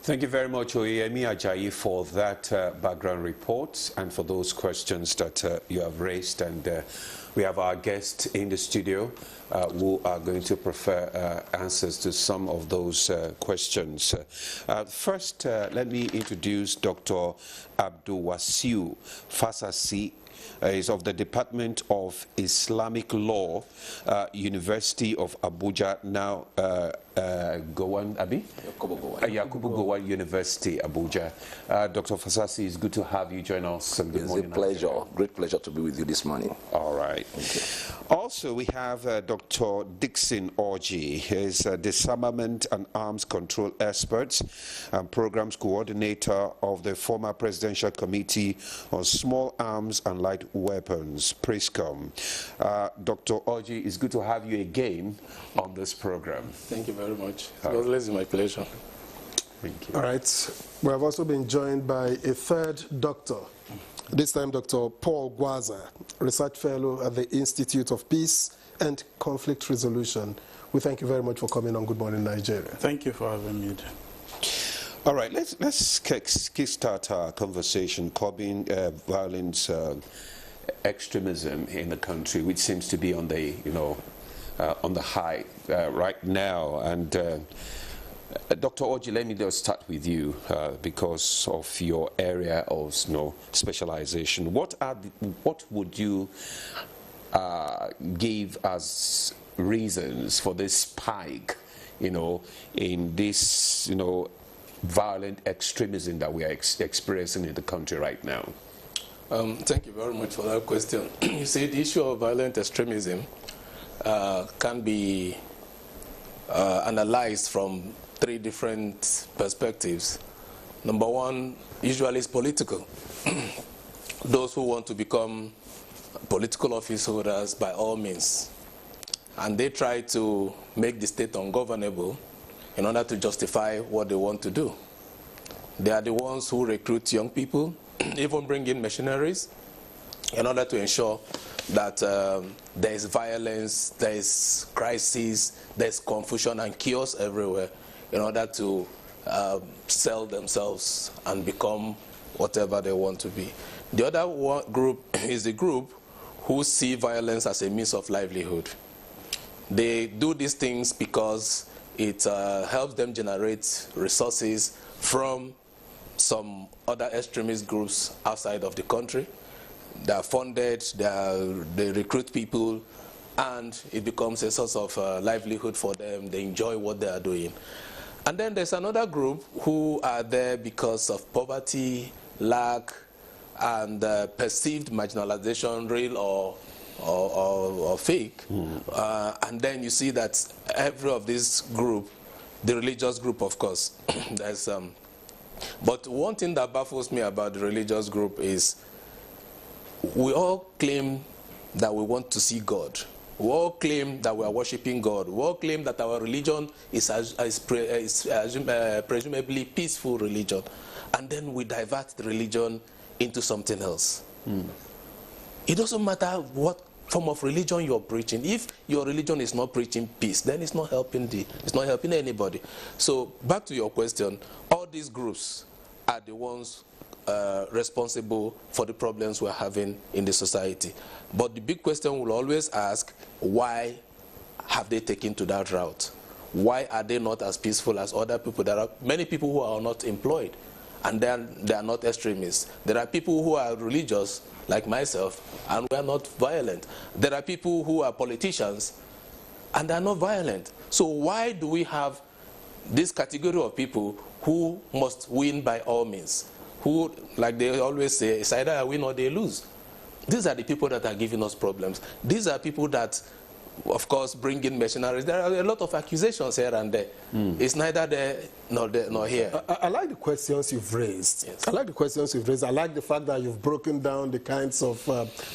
Thank you very much, Oyemi Ajayi, for that background report and for those questions that you have raised. And we have our guests in the studio who are going to prefer answers to some of those questions. First, let me introduce Dr. Abdulwasiu Fasasi. Is of the Department of Islamic Law, University of Abuja, now Yakubu Gowon University, Abuja. Dr. Fasasi, it's good to have you join us. It's a pleasure, great pleasure to be with you this morning. All right. Also, we have Dr. Dixon Orji. He's a disarmament and arms control expert and programs coordinator of the former Presidential Committee on Small Arms and Light Weapons, PRISCOM. Dr. Orji, it's good to have you again on this program. Thank you very much. It's my pleasure. Thank you. All right. We have also been joined by a third doctor, this time Dr. Paul Gwaza, Research Fellow at the Institute of Peace and Conflict Resolution. We thank you very much for coming on Good Morning Nigeria. Thank you for having me. All right, let's kickstart our conversation, curbing violence, extremism in the country, which seems to be on the, on the high right now. And Dr. Orji, let me just start with you because of your area of specialization. What would you give as reasons for this spike, in this, violent extremism that we are experiencing in the country right now? Thank you very much for that question. You see, the issue of violent extremism can be analyzed from three different perspectives. Number one, usually is political. Those who want to become political office holders by all means, and they try to make the state ungovernable in order to justify what they want to do. They are the ones who recruit young people, even bring in mercenaries, in order to ensure that there is violence, there is crisis, there is confusion and chaos everywhere, in order to sell themselves and become whatever they want to be. The other group is the group who see violence as a means of livelihood. They do these things because it helps them generate resources from some other extremist groups outside of the country. They are funded, they recruit people, and it becomes a source of livelihood for them. They enjoy what they are doing. And then there's another group who are there because of poverty, lack, and perceived marginalization, real or fake. And then you see that every of this group, the religious group, of course, there's but one thing that baffles me about the religious group is we all claim that we want to see God. We all claim that we are worshiping God. We all claim that our religion is presumably peaceful religion. And then we divert the religion into something else. It doesn't matter what form of religion you're preaching. If your religion is not preaching peace, then it's not helping anybody. So back to your question, all these groups are the ones responsible for the problems we're having in the society. But the big question we'll always ask, why have they taken to that route? Why are they not as peaceful as other people? There are many people who are not employed, and they are not extremists. There are people who are religious, like myself, and we are not violent. There are people who are politicians, and they are not violent. So why do we have this category of people who must win by all means? Who, like they always say, it's either I win or they lose. These are the people that are giving us problems. These are people that, of course, bring in mercenaries. There are a lot of accusations here and there. It's neither there nor here. I like the questions you've raised. Yes. I like the questions you've raised. I like the fact that you've broken down the kinds of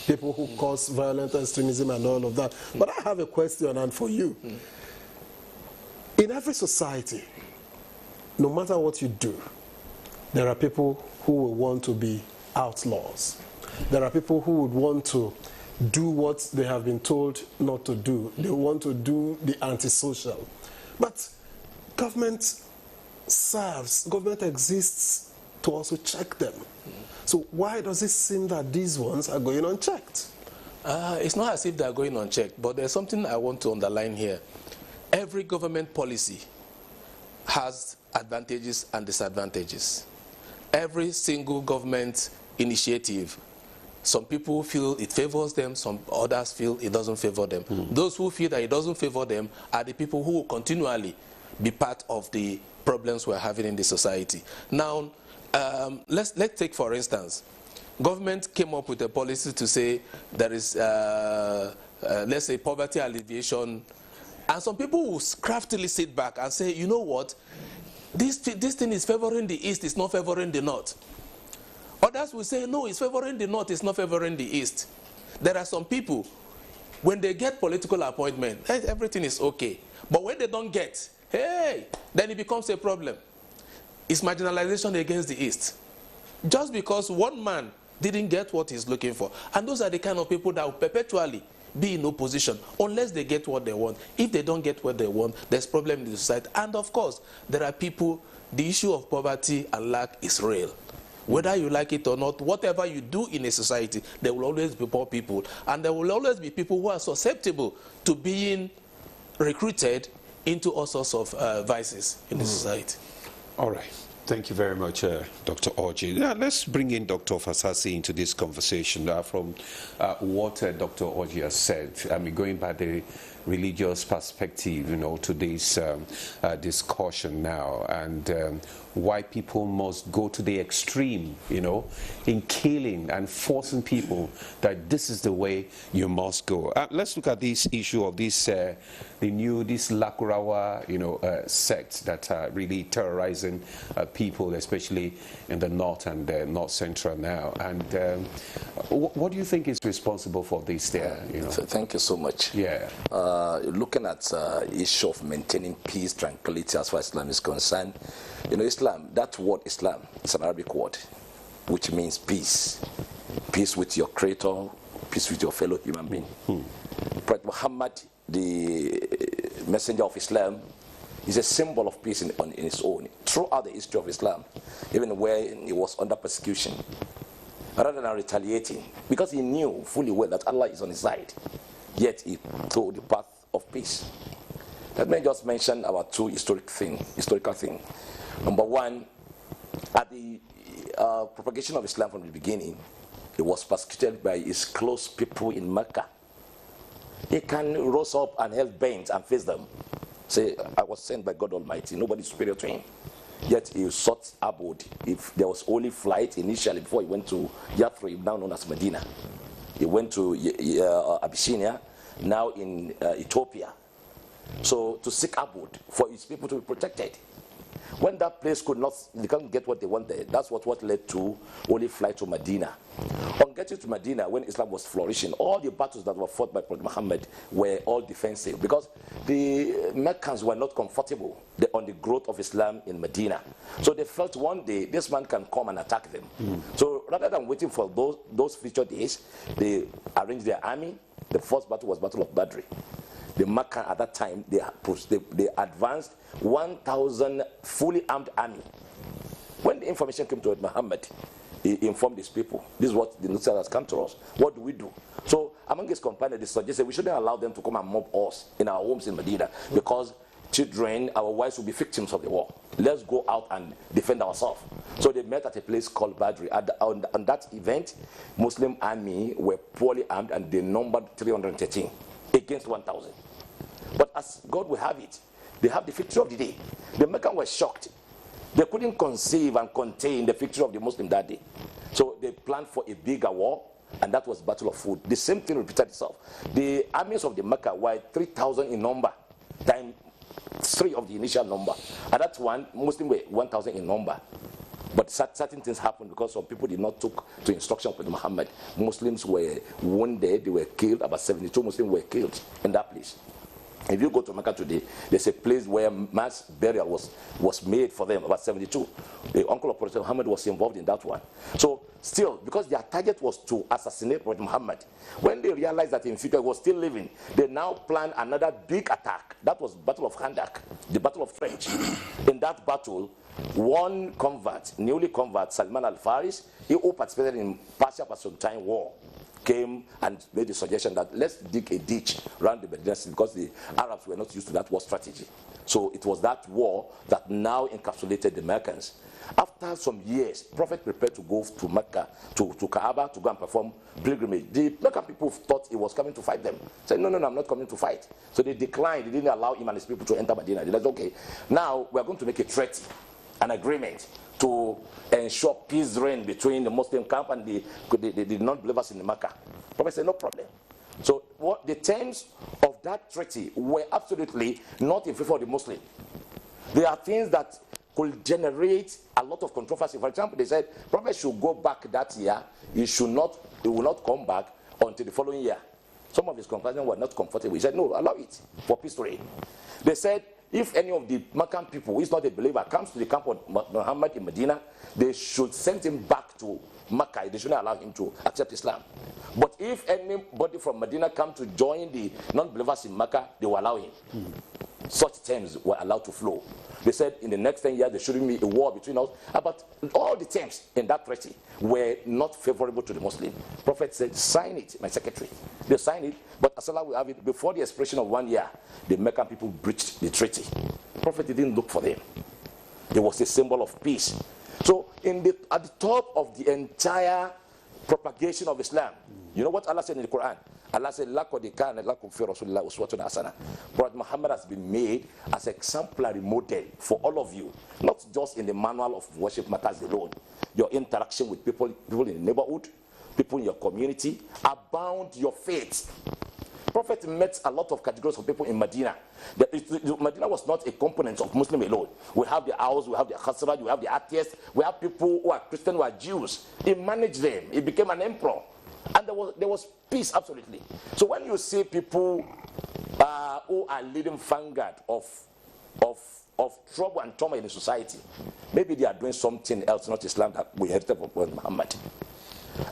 people who cause violent extremism and all of that. But I have a question, and for you. In every society, no matter what you do, there are people who will want to be outlaws. There are people who would want to do what they have been told not to do. They want to do the antisocial. But government government exists to also check them. So why does it seem that these ones are going unchecked? It's not as if they're going unchecked, but there's something I want to underline here. Every government policy has advantages and disadvantages. Every single government initiative, some people feel it favors them, some others feel it doesn't favor them. Those who feel that it doesn't favor them are the people who will continually be part of the problems we're having in the society. Now, let's take, for instance, government came up with a policy to say there is, let's say, poverty alleviation, and some people will craftily sit back and say, you know what, this thing is favoring the East, it's not favoring the North. Others will say, no, it's favoring the North, it's not favoring the East. There are some people, when they get political appointment, everything is okay. But when they don't get, hey, then it becomes a problem. It's marginalization against the East. Just because one man didn't get what he's looking for. And those are the kind of people that will perpetually be in opposition unless they get what they want. If they don't get what they want, there's problem in the society. And of course, there are people, the issue of poverty and lack is real. Whether you like it or not, whatever you do in a society, there will always be poor people. And there will always be people who are susceptible to being recruited into all sorts of vices in the society. All right. Thank you very much, Dr. Orji. Now, let's bring in Dr. Fasasi into this conversation. From what Dr. Orji has said, I mean, going by the religious perspective, you know, to this discussion now, and why people must go to the extreme, you know, in killing and forcing people that this is the way you must go. Let's look at this issue of this this Lakurawa, you know, sect that are really terrorizing people, especially in the north and north central now. And what do you think is responsible for this there? You know? Thank you so much. Yeah. Looking at issue of maintaining peace, tranquility as far as Islam is concerned, you know, Islam, that word Islam, is an Arabic word, which means peace. Peace with your creator, peace with your fellow human being. Prophet Muhammad, the messenger of Islam, is a symbol of peace in its own. Throughout the history of Islam, even where he was under persecution, rather than retaliating, because he knew fully well that Allah is on his side, yet he took the path of peace. Let me just mention our two historical things. Number one, at the propagation of Islam from the beginning, he was persecuted by his close people in Mecca. He can rise up and held bent and face them. Say, I was sent by God Almighty, nobody is superior to him. Yet he sought abode. If there was only flight initially before he went to Yathrib, now known as Medina. He went to Abyssinia, now in Ethiopia. So to seek abode for his people to be protected. When that place they couldn't get what they wanted, that's what led to only fly to Medina. On getting to Medina, when Islam was flourishing, all the battles that were fought by Prophet Muhammad were all defensive because the Meccans were not comfortable on the growth of Islam in Medina. So they felt one day this man can come and attack them. So rather than waiting for those future days, they arranged their army. The first battle was Battle of Badr. The Mecca at that time, they advanced 1,000 fully armed army. When the information came to Muhammad, he informed his people, this is what the news has come to us. What do we do? So among his companions, they suggested we shouldn't allow them to come and mob us in our homes in Medina because children, our wives will be victims of the war. Let's go out and defend ourselves. So they met at a place called Badr. On that event, Muslim army were poorly armed and they numbered 313 against 1,000. But as God will have it, they have the victory of the day. The Meccans were shocked. They couldn't conceive and contain the victory of the Muslim that day. So they planned for a bigger war, and that was Battle of Food. The same thing repeated itself. The armies of the Mecca were 3,000 in number, times 3 of the initial number. And that's one, Muslims were 1,000 in number. But certain things happened because some people did not took to instruction from Muhammad. Muslims were wounded, they were killed. About 72 Muslims were killed in that place. If you go to Mecca today, there's a place where mass burial was made for them, about 72. The uncle of Prophet Muhammad was involved in that one. So still, because their target was to assassinate Prophet Muhammad, when they realized that in future he was still living, they now planned another big attack. That was Battle of Khandak, the Battle of Trench. In that battle, one convert, newly convert, Salman al-Faris, he who participated in Persia-Byzantine War, came and made the suggestion that let's dig a ditch around the Medina because the Arabs were not used to that war strategy. So it was that war that now encapsulated the Meccans. After some years, Prophet prepared to go to Mecca, to Kaaba, to go and perform pilgrimage. The Meccan people thought he was coming to fight them. Said, no, I'm not coming to fight. So they declined. They didn't allow him and his people to enter Medina. They said, okay, now we're going to make a treaty, an agreement to ensure peace reign between the Muslim camp and the non-believers in the Mecca. Prophet said, no problem. So the terms of that treaty were absolutely not in favor of the Muslim. There are things that could generate a lot of controversy. For example, they said Prophet should go back that year. He will not come back until the following year. Some of his companions were not comfortable. He said, no, allow it for peace to reign. They said, if any of the Meccan people who is not a believer comes to the camp of Muhammad in Medina, they should send him back to Mecca. They shouldn't allow him to accept Islam. But if anybody from Medina comes to join the non-believers in Mecca, they will allow him. Such terms were allowed to flow. They said in the next 10 years there shouldn't be a war between us. But all the terms in that treaty were not favorable to the Muslim. Prophet said, sign it, my secretary. They signed it, but as Allah will have it, before the expiration of 1 year, the Meccan people breached the treaty. Prophet didn't look for them. It was a symbol of peace. So at the top of the entire propagation of Islam, you know what Allah said in the Quran? Allah said, Prophet Muhammad has been made as an exemplary model for all of you, not just in the manual of worship matters alone. Your interaction with people in the neighborhood, people in your community, abound your faith. Prophet met a lot of categories of people in Medina. Medina was not a component of Muslim alone. We have the Aus, we have the Khazraj, we have the atheists, we have people who are Christian, who are Jews. He managed them. He became an emperor. And there was peace, absolutely. So when you see people who are leading vanguard of trouble and trauma in the society, maybe they are doing something else, not Islam, that we inherited from Muhammad.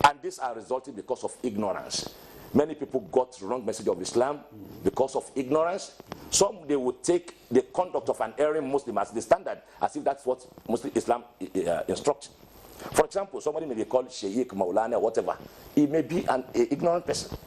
And these are resulting because of ignorance. Many people got the wrong message of Islam because of ignorance. Some, they would take the conduct of an erring Muslim as the standard, as if that's what Muslim Islam instructs. For example, somebody may be called Sheikh, Maulana, or whatever. He may be an ignorant person.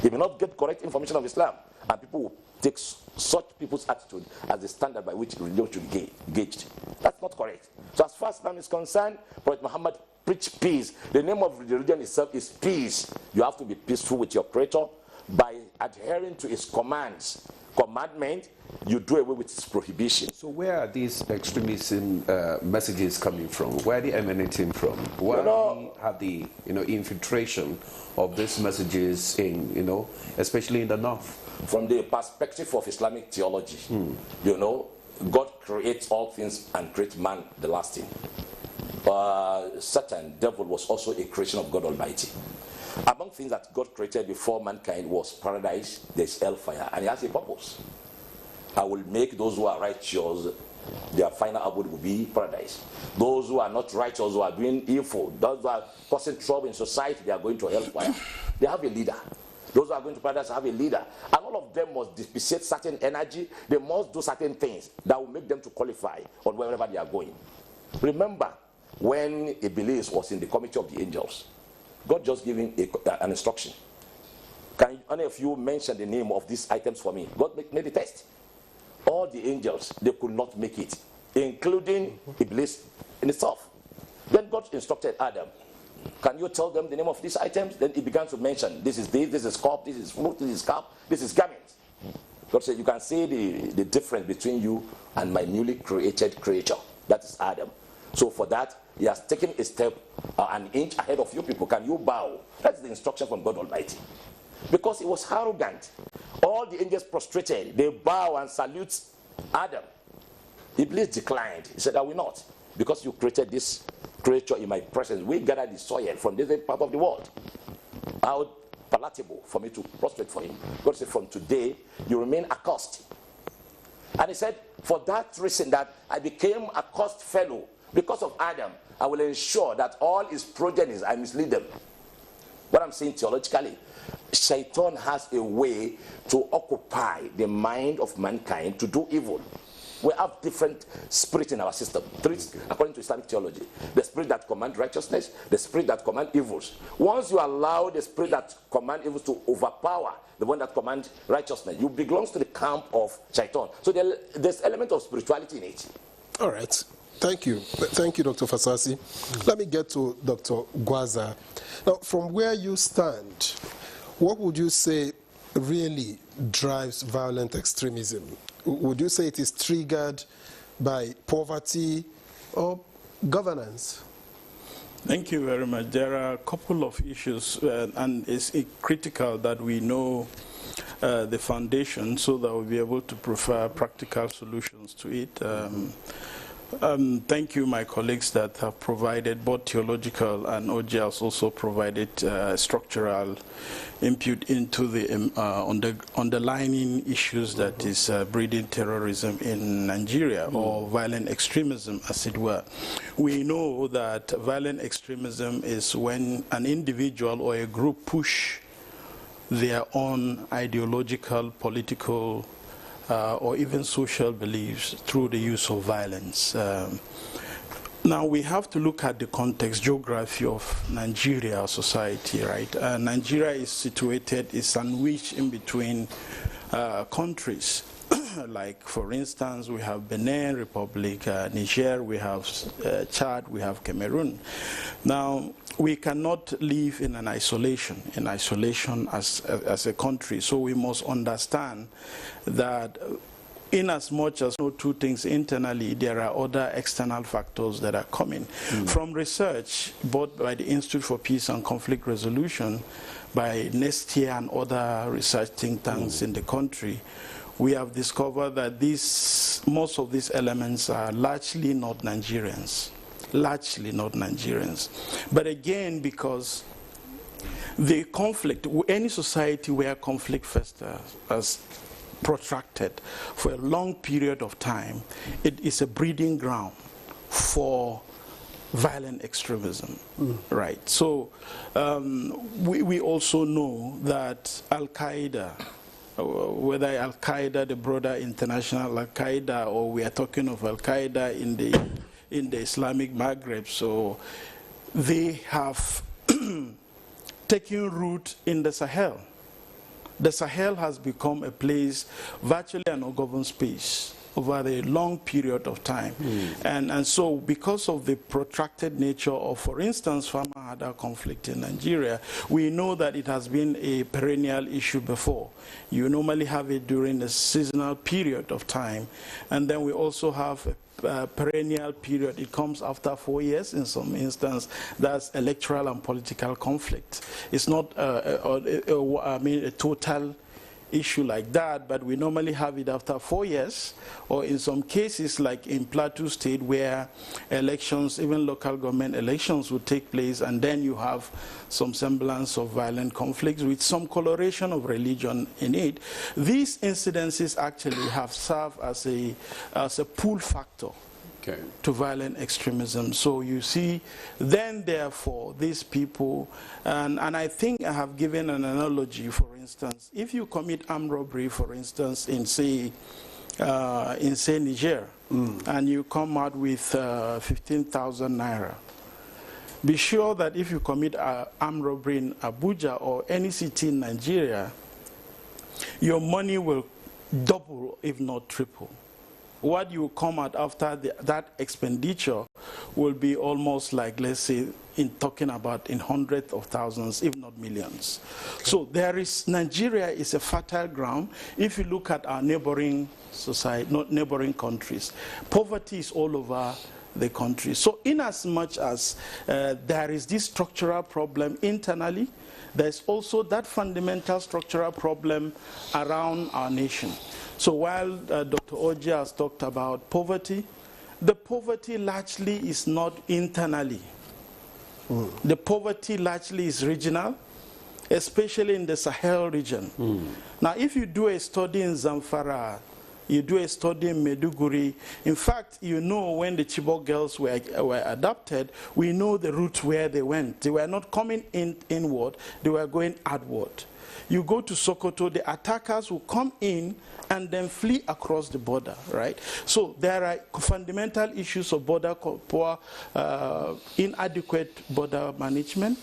He may not get correct information of Islam. And people will take such people's attitude as the standard by which religion should be gauged. That's not correct. So as far as Islam is concerned, Prophet Muhammad preached peace. The name of the religion itself is peace. You have to be peaceful with your Creator by adhering to his commandment. You do away with its prohibition. So where are these extremism messages coming from? Where are they emanating from? Where have the infiltration of these messages in, especially in the north? From the perspective of Islamic theology, God creates all things and creates man the last thing. Satan, devil, was also a creation of God Almighty. Among things that God created before mankind was paradise, there's hellfire, and it has a purpose. I will make those who are righteous, their final abode will be paradise. Those who are not righteous, who are doing evil, those who are causing trouble in society, they are going to hellfire. They have a leader. Those who are going to paradise have a leader. And all of them must dissipate certain energy. They must do certain things that will make them to qualify on wherever they are going. Remember, when Iblis was in the committee of the angels, God just gave him an instruction. Can any of you mention the name of these items for me? God made the test. All the angels, they could not make it, including Iblis in itself. Then God instructed Adam, can you tell them the name of these items? Then he began to mention, this is cup, this is fruit, this is cup, this is garment. God said, you can see the difference between you and my newly created creature. That is Adam. So for that, he has taken a step an inch ahead of you people. Can you bow? That's the instruction from God Almighty. Because he was arrogant. All the angels prostrated. They bow and salute Adam. Iblis declined. He said, I will not. Because you created this creature in my presence. We gather the soil from this part of the world. palatable for me to prostrate for him. God said, from today, you remain accursed. And he said, for that reason that I became a cursed fellow, because of Adam, I will ensure that all his progenies, I mislead them. What I'm saying theologically, Shaitan has a way to occupy the mind of mankind to do evil. We have different spirits in our system. Three, according to Islamic theology. The spirit that commands righteousness, the spirit that commands evils. Once you allow the spirit that commands evils to overpower the one that commands righteousness, you belong to the camp of Shaitan. So there's element of spirituality in it. All right. Thank you. Thank you, Dr. Fasasi. Let me get to Dr. Gwaza. Now, from where you stand, what would you say really drives violent extremism? Would you say it is triggered by poverty or governance? Thank you very much. There are a couple of issues, and it's critical that we know the foundation so that we'll be able to provide practical solutions to it. Thank you, my colleagues that have provided both theological, and OJ has also provided structural input into the underlying issues that is breeding terrorism in Nigeria, or violent extremism, as it were. We know that violent extremism is when an individual or a group push their own ideological, political, or even social beliefs through the use of violence. Now we have to look at the context, geography of Nigeria society, right? Nigeria is situated, is sandwiched in between countries. Like, for instance, we have Benin Republic, Niger, we have Chad, we have Cameroon. Now, we cannot live in isolation as a country. So we must understand that in as much as no two things internally, there are other external factors that are coming. From research, both by the Institute for Peace and Conflict Resolution, by NTA and other research think tanks in the country, we have discovered that most of these elements are largely not Nigerians. Largely not Nigerians. But again, because the conflict, any society where conflict has protracted for a long period of time, it is a breeding ground for violent extremism, right? So we also know that Al-Qaeda, whether Al-Qaeda, the broader international Al-Qaeda, or we are talking of Al-Qaeda in the Islamic Maghreb, so they have taken root in the Sahel. The Sahel has become a place, virtually an ungoverned space, over a long period of time. And so because of the protracted nature of, for instance, Farmer-Hada conflict in Nigeria, we know that it has been a perennial issue before. You normally have it during a seasonal period of time, and then we also have a perennial period. It comes after 4 years in some instance. That's electoral and political conflict. It's not a total issue like that, but we normally have it after 4 years, or in some cases like in Plateau State, where elections, even local government elections, would take place, and then you have some semblance of violent conflicts with some coloration of religion in it. These incidences actually have served as a pull factor to violent extremism. So you see, then therefore, these people, and I think I have given an analogy, for instance, if you commit armed robbery, for instance, in say Niger, and you come out with 15,000 naira, be sure that if you commit armed robbery in Abuja or any city in Nigeria, your money will double, if not triple. What you come out after that expenditure will be almost like, let's say, in talking about in hundreds of thousands, if not millions. So Nigeria is a fertile ground. If you look at our neighboring society, not neighboring countries, poverty is all over the country. So in as much as there is this structural problem internally, there's also that fundamental structural problem around our nation. So while Dr. Oji has talked about poverty, the poverty largely is not internally. The poverty largely is regional, especially in the Sahel region. Now, if you do a study in Zamfara, you do a study in Maiduguri, in fact, you know when the Chibok girls were adopted, we know the route where they went. They were not coming inward, they were going outward. You go to Sokoto, the attackers will come in and then flee across the border, right? So there are fundamental issues of border poor, inadequate border management.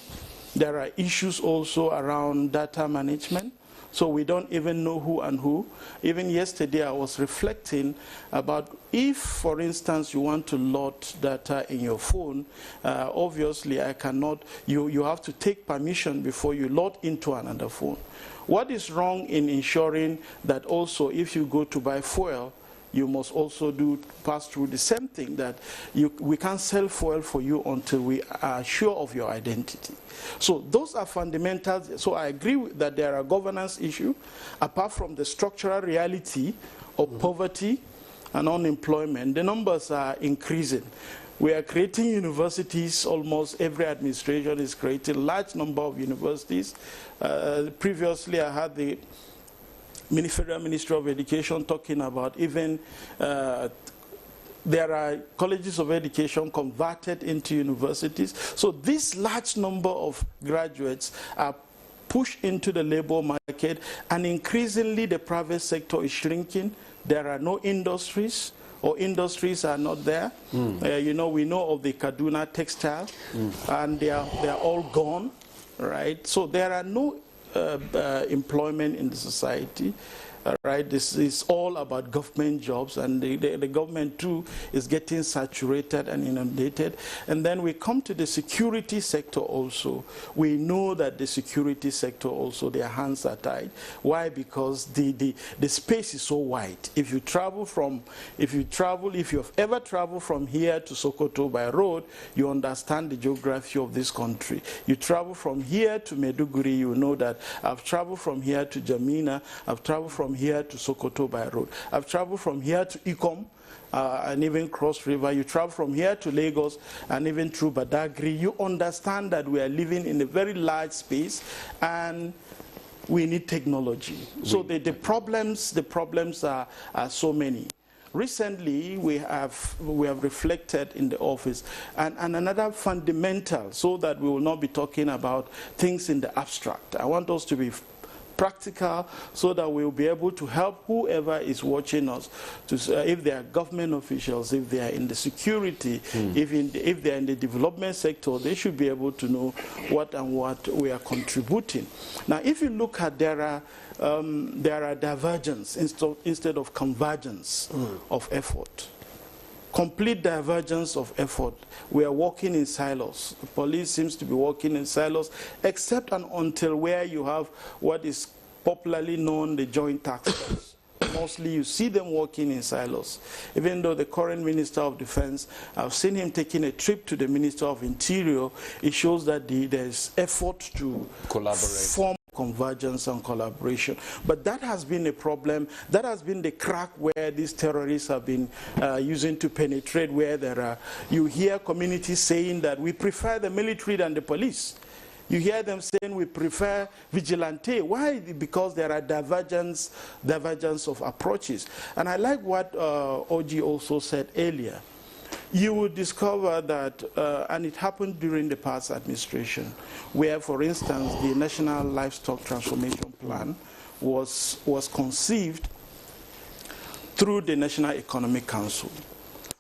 There are issues also around data management. So we don't even know who and who. Even yesterday I was reflecting about if, for instance, you want to load data in your phone, obviously I cannot, you have to take permission before you load into another phone. What is wrong in ensuring that also if you go to buy fuel, you must also pass through the same thing, that we can't sell fuel for you until we are sure of your identity. So those are fundamentals. So I agree that there are governance issues, apart from the structural reality of poverty and unemployment. The numbers are increasing. We are creating universities. Almost every administration is creating a large number of universities. Previously, I had the Federal Ministry of Education talking about even there are colleges of education converted into universities. So this large number of graduates are pushed into the labor market, and increasingly the private sector is shrinking. There are no industries, or industries are not there. You know, we know of the Kaduna textile, and they are all gone, right? So there are no employment in the society. Right, this is all about government jobs, and the government too is getting saturated and inundated. And then we come to the security sector also. We know that the security sector also, their hands are tied. Why? Because the space is so wide. If you've ever traveled from here to Sokoto by road, you understand the geography of this country. You travel from here to Maiduguri, you know that I've traveled from here to Jamina, I've traveled from here to Sokoto by road. I've traveled from here to Ikom and even cross river. You travel from here to Lagos and even through Badagry. You understand that we are living in a very large space and we need technology. So the problems are so many. Recently, we have reflected in the office, and another fundamental, so that we will not be talking about things in the abstract. I want us to be practical, so that we'll be able to help whoever is watching us, if they are government officials, if they are in the security, if they are in the development sector, they should be able to know what we are contributing. Now, if you look at there are divergence instead of convergence of effort. Complete divergence of effort. We are working in silos. The police seems to be working in silos, except and until where you have what is popularly known the joint task force. Mostly you see them working in silos. Even though the current Minister of Defense, I've seen him taking a trip to the Minister of Interior, it shows that there's effort to collaborate, form convergence and collaboration. But that has been a problem. That has been the crack where these terrorists have been using to penetrate, where you hear communities saying that we prefer the military than the police. You hear them saying we prefer vigilante. Why? Because there are divergence of approaches. And I like what OG also said earlier. You would discover that, and it happened during the past administration, where, for instance, the National Livestock Transformation Plan was conceived through the National Economic Council,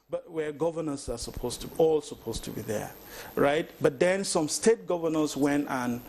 but where governors are supposed to be there, right? But then some state governors went and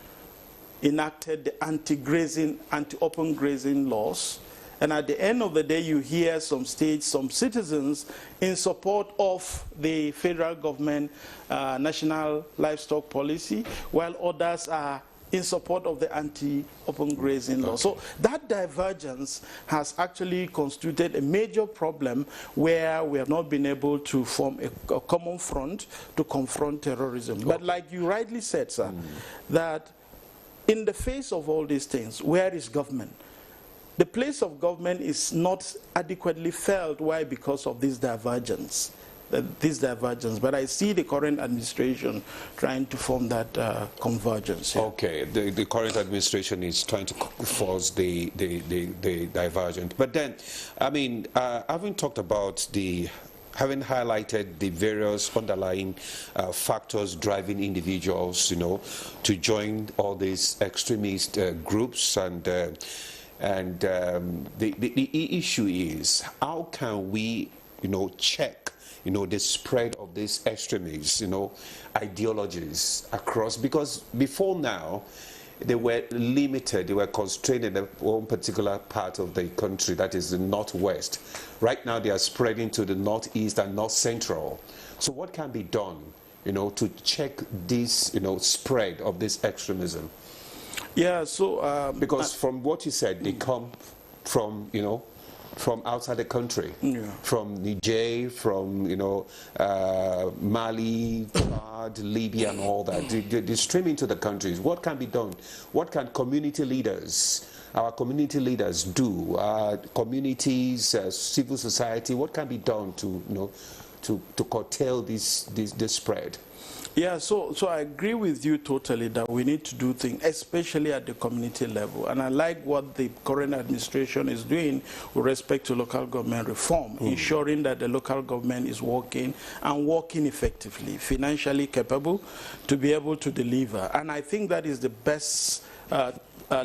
enacted the anti-open grazing laws. And at the end of the day, you hear some states, some citizens in support of the federal government national livestock policy, while others are in support of the anti-open grazing law. So that divergence has actually constituted a major problem where we have not been able to form a common front to confront terrorism. But like you rightly said, sir, that in the face of all these things, where is government? The place of government is not adequately felt. Why? Because of this divergence. this divergence. But I see the current administration trying to form that convergence. Yeah. Okay, the current administration is trying to force the divergence. But then, I mean, having talked about having highlighted the various underlying factors driving individuals, to join all these extremist groups, and the issue is, how can we, check, the spread of these extremist, ideologies across? Because before now, they were limited, they were constrained in one particular part of the country, that is the northwest. Right now they are spreading to the northeast and north central. So what can be done, to check this, spread of this extremism? Yeah, so... because from what you said, they come from, from outside the country, from Niger, from Mali, Chad, Libya, and all that. They stream into the countries. What can be done? What can community leaders, our community leaders, do? Communities, civil society. What can be done to curtail this spread? Yeah, so I agree with you totally that we need to do things, especially at the community level. And I like what the current administration is doing with respect to local government reform, ensuring that the local government is working and working effectively, financially capable to be able to deliver. And I think that is the best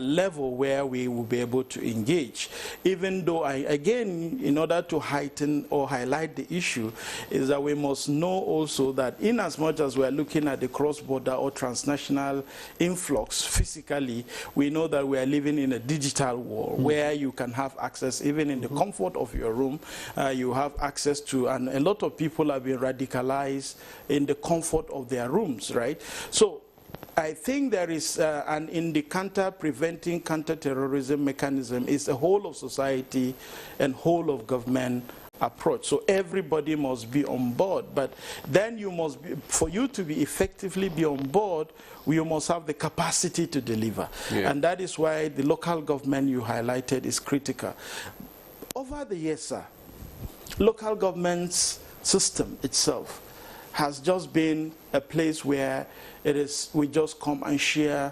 level where we will be able to engage. Even though, again, in order to heighten or highlight the issue, is that we must know also that in as much as we are looking at the cross-border or transnational influx physically, we know that we are living in a digital world where you can have access, even in the comfort of your room, you have access to, and a lot of people have been radicalized in the comfort of their rooms, right? So I think there is, and in the preventing counter-terrorism mechanism is a whole of society and whole of government approach. So everybody must be on board, but then you must be, for you to be effectively be on board, you must have the capacity to deliver. Yeah. And that is why the local government you highlighted is critical. Over the years, sir, local government's system itself has just been a place where we just come and share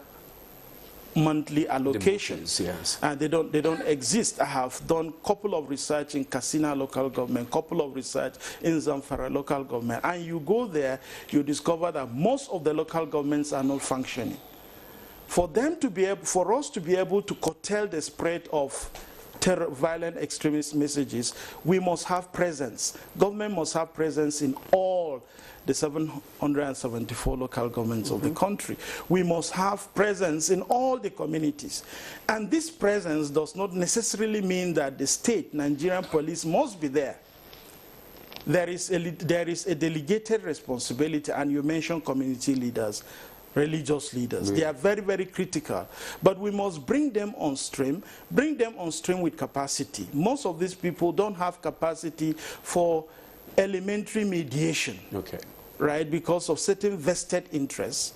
monthly allocations. Yes. And they don't exist. I have done a couple of research in Katsina local government, couple of research in Zamfara local government, and you go there, you discover that most of the local governments are not functioning. For us to be able to curtail the spread of violent extremist messages, we must have presence. Government must have presence in all the 774 local governments of the country. We must have presence in all the communities. And this presence does not necessarily mean that the state, Nigerian police, must be there. There is a delegated responsibility, and you mentioned community leaders, religious leaders. They are very, very critical. But we must bring them on stream with capacity. Most of these people don't have capacity for elementary mediation, right? Because of certain vested interests,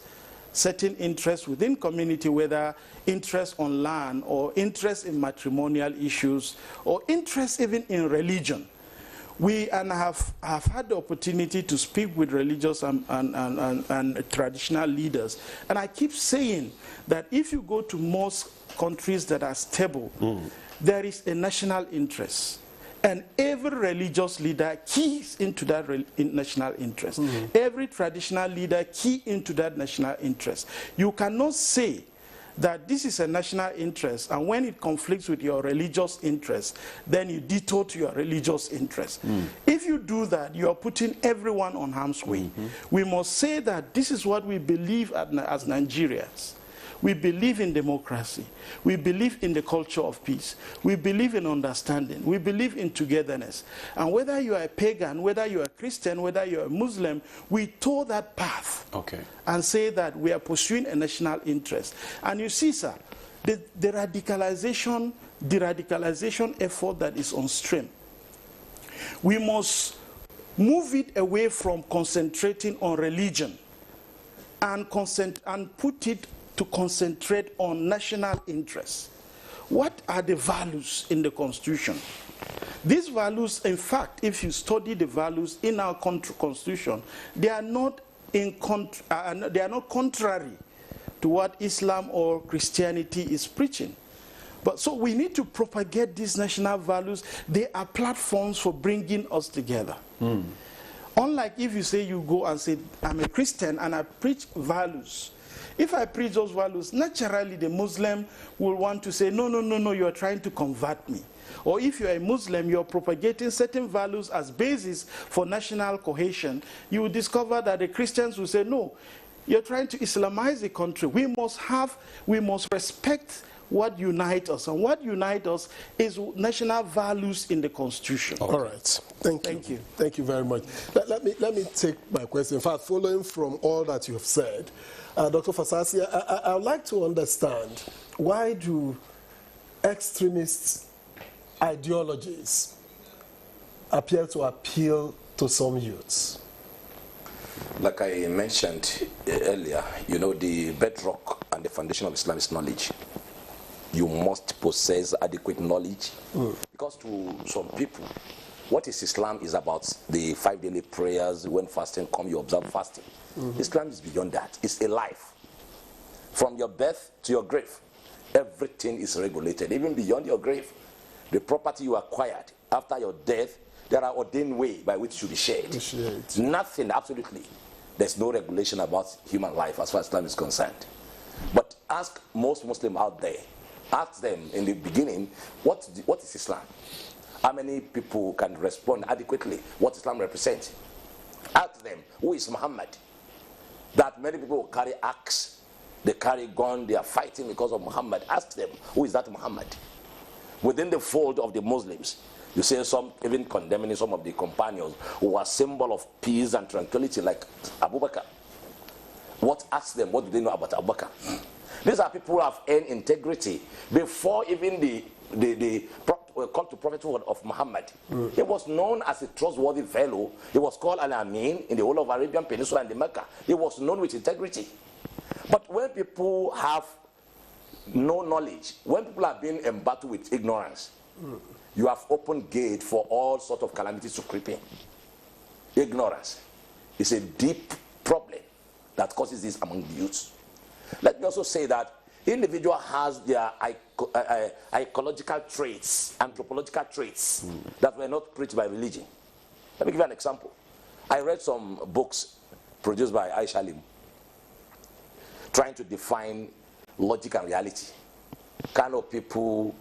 within community, whether interest on land or interest in matrimonial issues or interest even in religion. We have had the opportunity to speak with religious and traditional leaders. And I keep saying that if you go to most countries that are stable, there is a national interest. And every religious leader keys into that national interest. Every traditional leader keys into that national interest. You cannot say that this is a national interest, and when it conflicts with your religious interest, then you detour to your religious interest. If you do that, you are putting everyone on harm's way. We must say that this is what we believe as Nigerians. We believe in democracy. We believe in the culture of peace. We believe in understanding. We believe in togetherness. And whether you are a pagan, whether you are a Christian, whether you are a Muslim, we tour that path and say that we are pursuing a national interest. And you see, sir, the radicalization effort that is on stream, we must move it away from concentrating on religion and put it to concentrate on national interests. What are the values in the Constitution? These values, in fact, if you study the values in our constitution, they are not contrary to what Islam or Christianity is preaching. But so we need to propagate these national values. They are platforms for bringing us together. Unlike if you say you go and say, I'm a Christian and I preach values. If I preach those values, naturally the Muslim will want to say, no, you're trying to convert me. Or if you're a Muslim, you're propagating certain values as basis for national cohesion, you will discover that the Christians will say, no, you're trying to Islamize the country. We must respect what unites us. And what unites us is national values in the Constitution. All right. Thank you. Thank you very much. Let me take my question. In fact, following from all that you have said, Dr. Fasasi, I would like to understand, why do extremist ideologies appear to appeal to some youths? Like I mentioned earlier, the bedrock and the foundation of Islam is knowledge. You must possess adequate knowledge. Because to some people, what is Islam is about the 5 daily prayers. When fasting comes, you observe fasting. Islam is beyond that. It's a life. From your birth to your grave, everything is regulated. Even beyond your grave, the property you acquired after your death, there are ordained ways by which it should be shared. Nothing, absolutely. There's no regulation about human life as far as Islam is concerned. But ask most Muslims out there, ask them in the beginning, what is Islam? How many people can respond adequately what Islam represents? Ask them, who is Muhammad? That many people carry axe, they carry gun, they are fighting because of Muhammad. Ask them, who is that Muhammad? Within the fold of the Muslims, you see some even condemning some of the companions who were symbol of peace and tranquility, like Abu Bakr. Ask them, what do they know about Abu Bakr? These are people who have earned integrity before even the call to prophethood of Muhammad. He was known as a trustworthy fellow. He was called Al-Amin in the whole of Arabian Peninsula and the Mecca. He was known with integrity. But when people have no knowledge, when people are being embattled with ignorance, you have opened gate for all sorts of calamities to creep in. Ignorance is a deep problem that causes this among the youths. Let me also say that individual has their ecological traits, anthropological traits that were not preached by religion. Let me give you an example. I read some books produced by Aisha Lim trying to define logic and reality. Kano people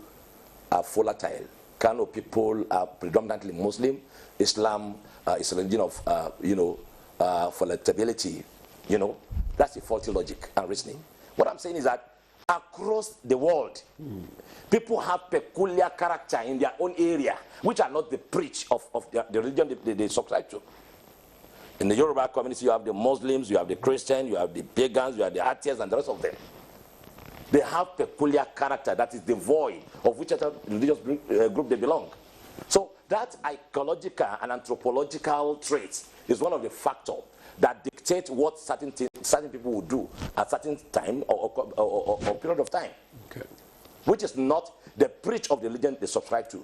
are volatile. Kano people are predominantly Muslim. Islam is a religion of, volatility. That's a faulty logic and reasoning. What I'm saying is that across the world, people have peculiar character in their own area, which are not the preach of the religion they subscribe to. In the Yoruba community, you have the Muslims, you have the Christians, you have the pagans, you have the atheists, and the rest of them. They have peculiar character that is devoid of whichever religious group they belong. So that ecological and anthropological traits is one of the factors that dictate what certain people will do at certain time or period of time, which is not the preach of the religion they subscribe to.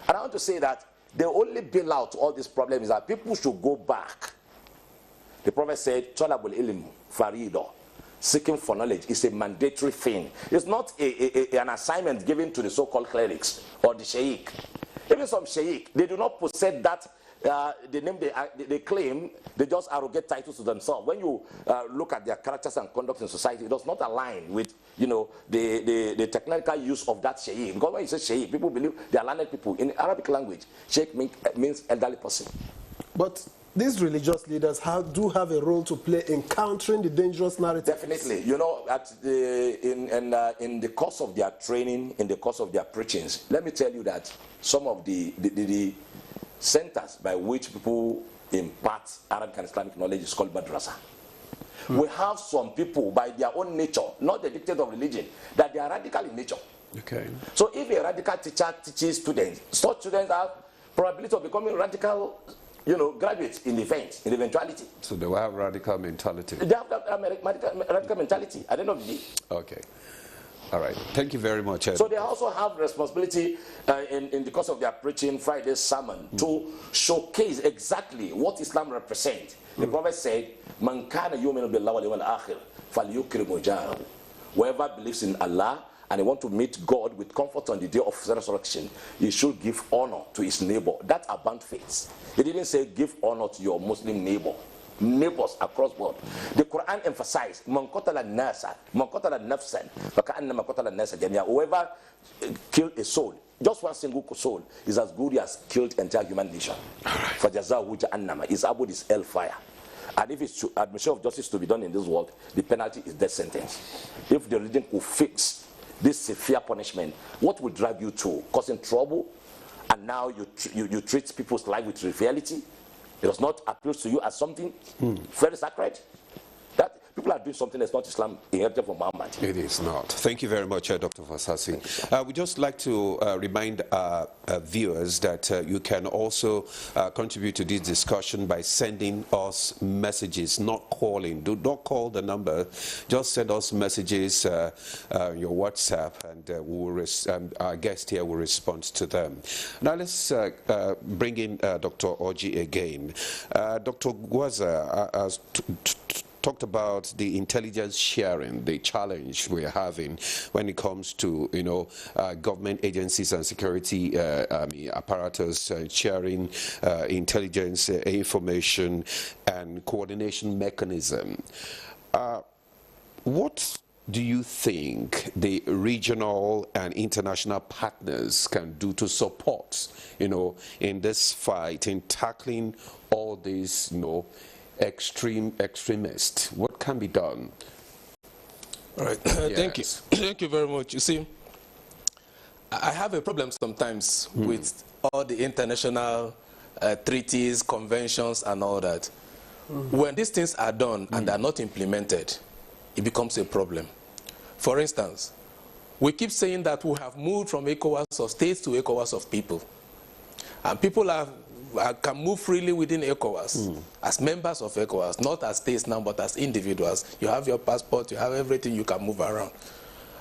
And I want to say that the only bailout to all these problems is that people should go back. The Prophet said, "Talabul ilm farido." Seeking for knowledge is a mandatory thing. It's not an assignment given to the so-called clerics or the sheikh. Even some sheikh, they do not possess that the name they claim. They just arrogate titles to themselves. When you look at their characters and conduct in society, it does not align with the technical use of that sheikh. Because when you say sheikh, people believe they are learned people. In Arabic language, sheikh means elderly person. But these religious leaders do have a role to play in countering the dangerous narrative. Definitely. In the course of their training, in the course of their preachings, let me tell you that some of the centers by which people impart Arabic and Islamic knowledge is called madrasa. We have some people by their own nature, not the dictate of religion, that they are radical in nature. So if a radical teacher teaches students, such students have probability of becoming radical graduates in the event, in the eventuality. So they will have radical mentality. They have that radical mentality at the end of the day. Okay. All right. Thank you very much. So they also have responsibility in the course of their preaching Friday's sermon to showcase exactly what Islam represents. The Prophet said, "Man kana yu'minu billahi wal akhir falyukrim jarahu." Whoever believes in Allah and they want to meet God with comfort on the day of resurrection, he should give honor to his neighbor. That's about faith. He didn't say give honor to your Muslim neighbor. Neighbors across board. The Quran emphasized, "Man qatala nasa, man qatala nafsan, faka'annama qatala nasa jami'a." Whoever killed a soul, just one single soul, is as good as killed entire human nation. For jazahu jahannama, his abode is hellfire. And if it's admission of justice to be done in this world, the penalty is death sentence. If the religion could fix this severe punishment, what would drive you to causing trouble? And now you treat people's life with triviality. It does not appeal to you as something very sacred. That people are doing something that's not Islam inherited from Muhammad. It is not. Thank you very much, Dr. Fasasi. We'd just like to remind our viewers that you can also contribute to this discussion by sending us messages, not calling. Do not call the number. Just send us messages, your WhatsApp, and our guest here will respond to them. Now let's bring in Dr. Orji again. Dr. Gwaza has talked about the intelligence sharing, the challenge we're having when it comes to, government agencies and security apparatus sharing intelligence information and coordination mechanism. What do you think the regional and international partners can do to support, in this fight, in tackling all these, extremists? What can be done? All right. Yes. Thank you. Thank you very much. You see, I have a problem sometimes with all the international treaties, conventions, and all that. When these things are done and are not implemented, it becomes a problem. For instance, we keep saying that we have moved from ECOWAS of states to ECOWAS of people. And people can move freely within ECOWAS as members of ECOWAS, not as states now, but as individuals. You have your passport, you have everything, you can move around.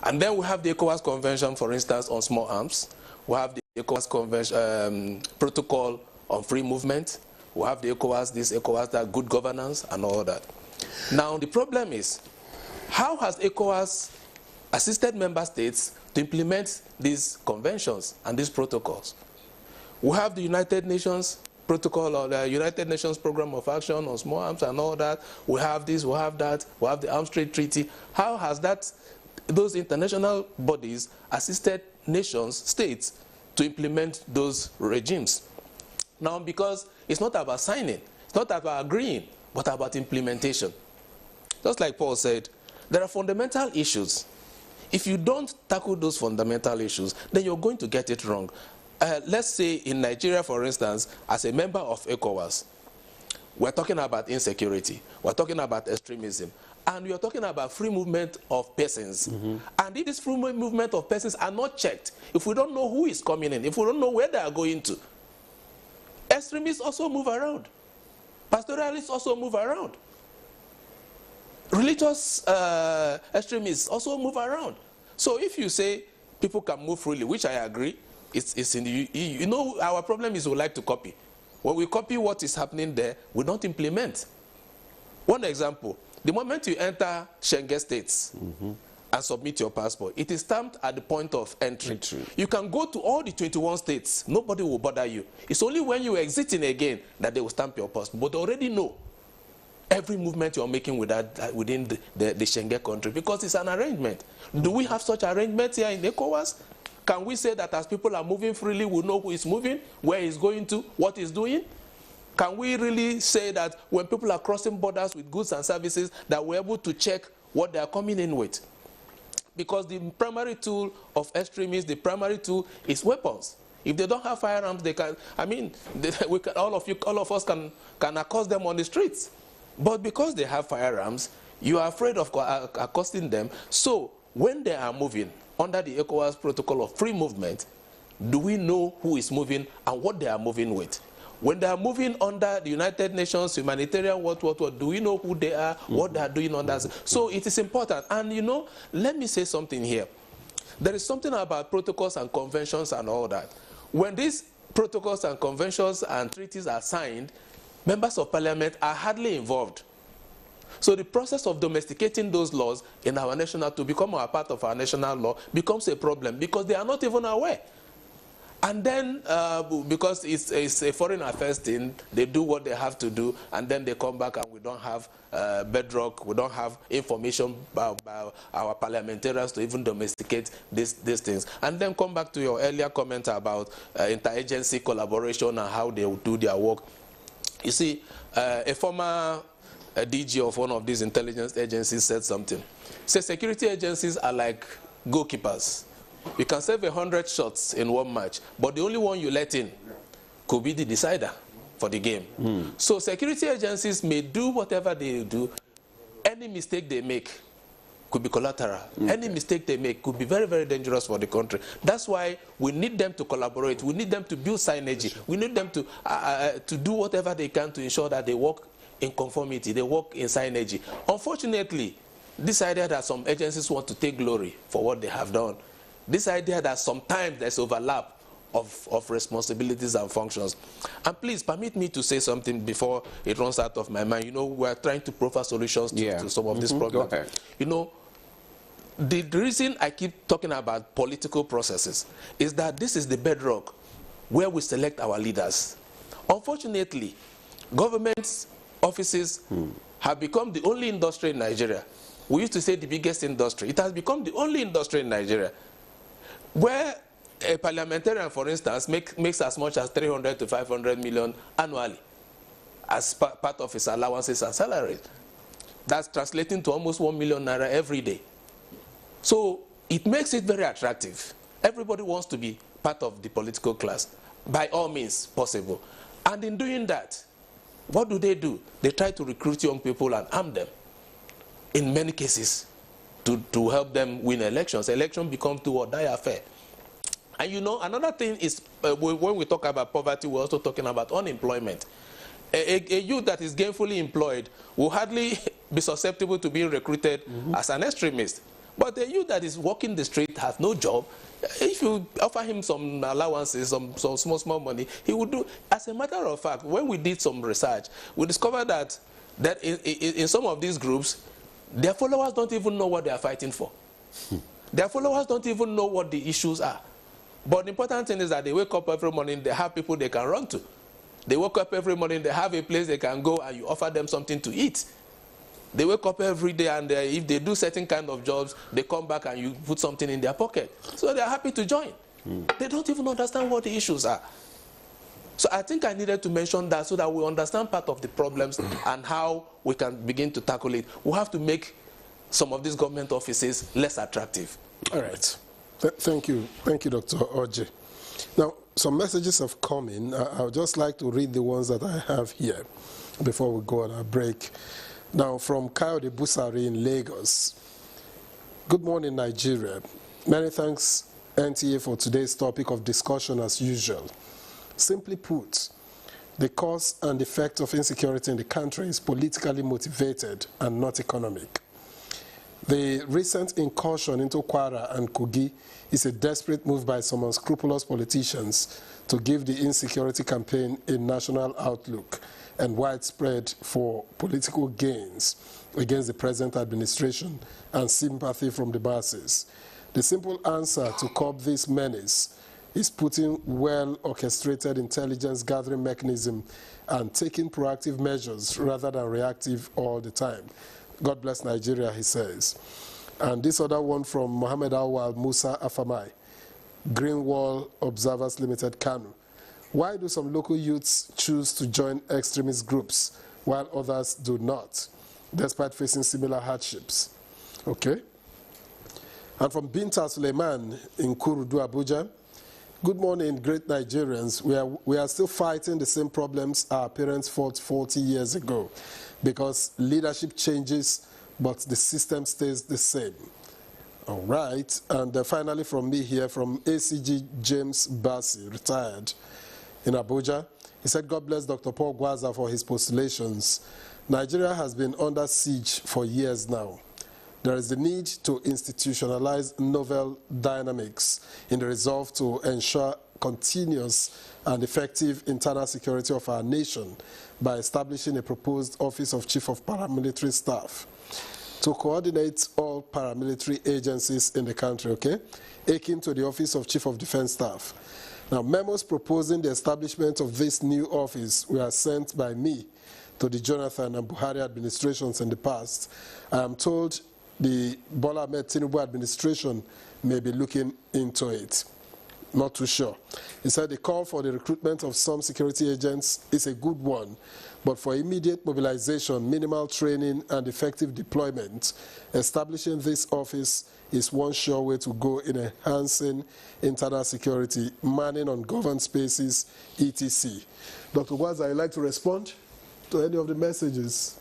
And then we have the ECOWAS Convention, for instance, on small arms. We have the ECOWAS Convention, Protocol on Free Movement. We have the ECOWAS, that good governance and all that. Now, the problem is, how has ECOWAS assisted member states to implement these conventions and these protocols? We have the United Nations Protocol or the United Nations Program of Action on Small Arms and all that. We have this, we have that, we have the Arms Trade Treaty. How has those international bodies assisted nations, states, to implement those regimes? Now, because it's not about signing, it's not about agreeing, but about implementation. Just like Paul said, there are fundamental issues. If you don't tackle those fundamental issues, then you're going to get it wrong. Let's say in Nigeria, for instance, as a member of ECOWAS, we're talking about insecurity, we're talking about extremism, and we are talking about free movement of persons. And if this free movement of persons are not checked, if we don't know who is coming in, if we don't know where they are going to, extremists also move around. Pastoralists also move around. Religious extremists also move around. So if you say people can move freely, which I agree, it's in the, our problem is we like to copy. When we copy what is happening there, we don't implement. One example, the moment you enter Schengen states and submit your passport, it is stamped at the point of entry. You can go to all the 21 states, nobody will bother you. It's only when you exiting again that they will stamp your passport. But they already know every movement you're making within the Schengen country, because it's an arrangement. Do we have such arrangements here in ECOWAS? Can we say that as people are moving freely, we know who is moving, where he's going to, what he's doing? Can we really say that when people are crossing borders with goods and services, that we're able to check what they are coming in with? Because the primary tool of extremists, the primary tool is weapons. If they don't have firearms, they can, all of us can accost them on the streets. But because they have firearms, you are afraid of accosting them. So when they are moving under the ECOWAS Protocol of Free Movement, do we know who is moving and what they are moving with? When they are moving under the United Nations humanitarian what, do we know who they are, what they are doing under? So it is important. And let me say something here. There is something about protocols and conventions and all that. When these protocols and conventions and treaties are signed, members of parliament are hardly involved. So the process of domesticating those laws in our national, to become a part of our national law, becomes a problem because they are not even aware. And then, because it's a foreign affairs thing, they do what they have to do, and then they come back and we don't have bedrock, we don't have information about our parliamentarians to even domesticate these things. And then come back to your earlier comment about interagency collaboration and how they will do their work. You see, a former DG of one of these intelligence agencies said something. He said security agencies are like goalkeepers. You can save 100 shots in one match, but the only one you let in could be the decider for the game. So security agencies may do whatever they do. Any mistake they make could be collateral. Any mistake they make could be very, very dangerous for the country. That's why we need them to collaborate. We need them to build synergy. We need them to do whatever they can to ensure that they work in conformity, they work in synergy. Unfortunately, this idea that some agencies want to take glory for what they have done, this idea that sometimes there's overlap of responsibilities and functions. And please permit me to say something before it runs out of my mind. You know, we're trying to proffer solutions to some of these problems. Go ahead. You know, the reason I keep talking about political processes is that this is the bedrock where we select our leaders. Unfortunately, government offices have become the only industry in Nigeria. We used to say the biggest industry. It has become the only industry in Nigeria where a parliamentarian, for instance, makes as much as 300 to 500 million annually as part of his allowances and salaries. That's translating to almost 1 million naira every day. So it makes it very attractive. Everybody wants to be part of the political class, by all means possible. And in doing that, what do? They try to recruit young people and arm them, in many cases, to help them win elections. Election become do or die affair. And you know, another thing is, when we talk about poverty, we're also talking about unemployment. A youth that is gainfully employed will hardly be susceptible to being recruited as an extremist. But a youth that is walking the street, has no job, if you offer him some allowances, some small money, he would do. As a matter of fact, when we did some research, we discovered that in some of these groups, their followers don't even know what they are fighting for. Their followers don't even know what the issues are. But the important thing is that they wake up every morning, they have people they can run to. They wake up every morning, they have a place they can go, and you offer them something to eat. They wake up every day, and if they do certain kind of jobs, they come back and you put something in their pocket. So they're happy to join. They don't even understand what the issues are. So I think I needed to mention that so that we understand part of the problems and how we can begin to tackle it. We have to make some of these government offices less attractive. All right. Thank you. Thank you, Dr. Oje. Now, some messages have come in. I would just like to read the ones that I have here before we go on our break. Now, from Kayode Busari in Lagos. Good morning, Nigeria. Many thanks, NTA, for today's topic of discussion as usual. Simply put, the cause and effect of insecurity in the country is politically motivated and not economic. The recent incursion into Kwara and Kogi is a desperate move by some unscrupulous politicians to give the insecurity campaign a national outlook and widespread for political gains against the present administration and sympathy from the masses. The simple answer to curb this menace is putting well-orchestrated intelligence gathering mechanism and taking proactive measures rather than reactive all the time. God bless Nigeria, he says. And this other one from Mohammed Awal Musa Afamai, Greenwall Observers Limited, Kanu. Why do some local youths choose to join extremist groups while others do not, despite facing similar hardships? Okay. And from Binta Suleiman in Kurudu, Abuja. Good morning, great Nigerians. We are still fighting the same problems our parents fought 40 years ago because leadership changes, but the system stays the same. All right. And finally from me here, from ACG James Bassi, retired in Abuja. He said, God bless Dr. Paul Gwaza for his postulations. Nigeria has been under siege for years now. There is the need to institutionalize novel dynamics in the resolve to ensure continuous and effective internal security of our nation by establishing a proposed Office of Chief of Paramilitary Staff to coordinate all paramilitary agencies in the country, okay, akin to the Office of Chief of Defense Staff. Now, memos proposing the establishment of this new office were sent by me to the Jonathan and Buhari administrations in the past. I am told the Bola Ahmed Tinubu administration may be looking into it. Not too sure. He said the call for the recruitment of some security agents is a good one, but for immediate mobilization, minimal training, and effective deployment, establishing this office is one sure way to go in enhancing internal security, manning on governed spaces, etc. Dr. Gwaza, I'd like to respond to any of the messages.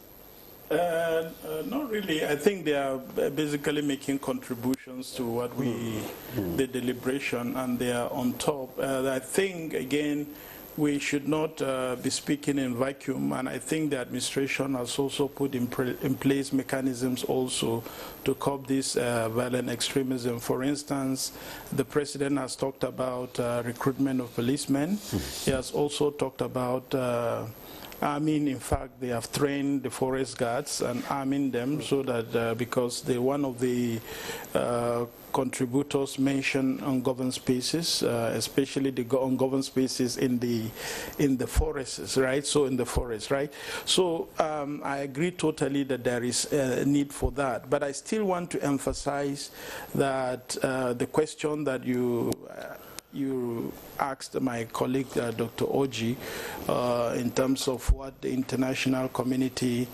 Not really. I think they are basically making contributions to what the deliberation, and they are on top. I think, again, we should not be speaking in vacuum, and I think the administration has also put in place mechanisms also to curb this violent extremism. For instance, the president has talked about recruitment of policemen. He has also talked about in fact, they have trained the forest guards and arming them so that because one of the contributors mentioned ungoverned spaces, especially the ungoverned spaces in the forests, right? So in the forest, right? So I agree totally that there is a need for that, but I still want to emphasize that the question that you asked my colleague, Dr. Oji, in terms of what the international community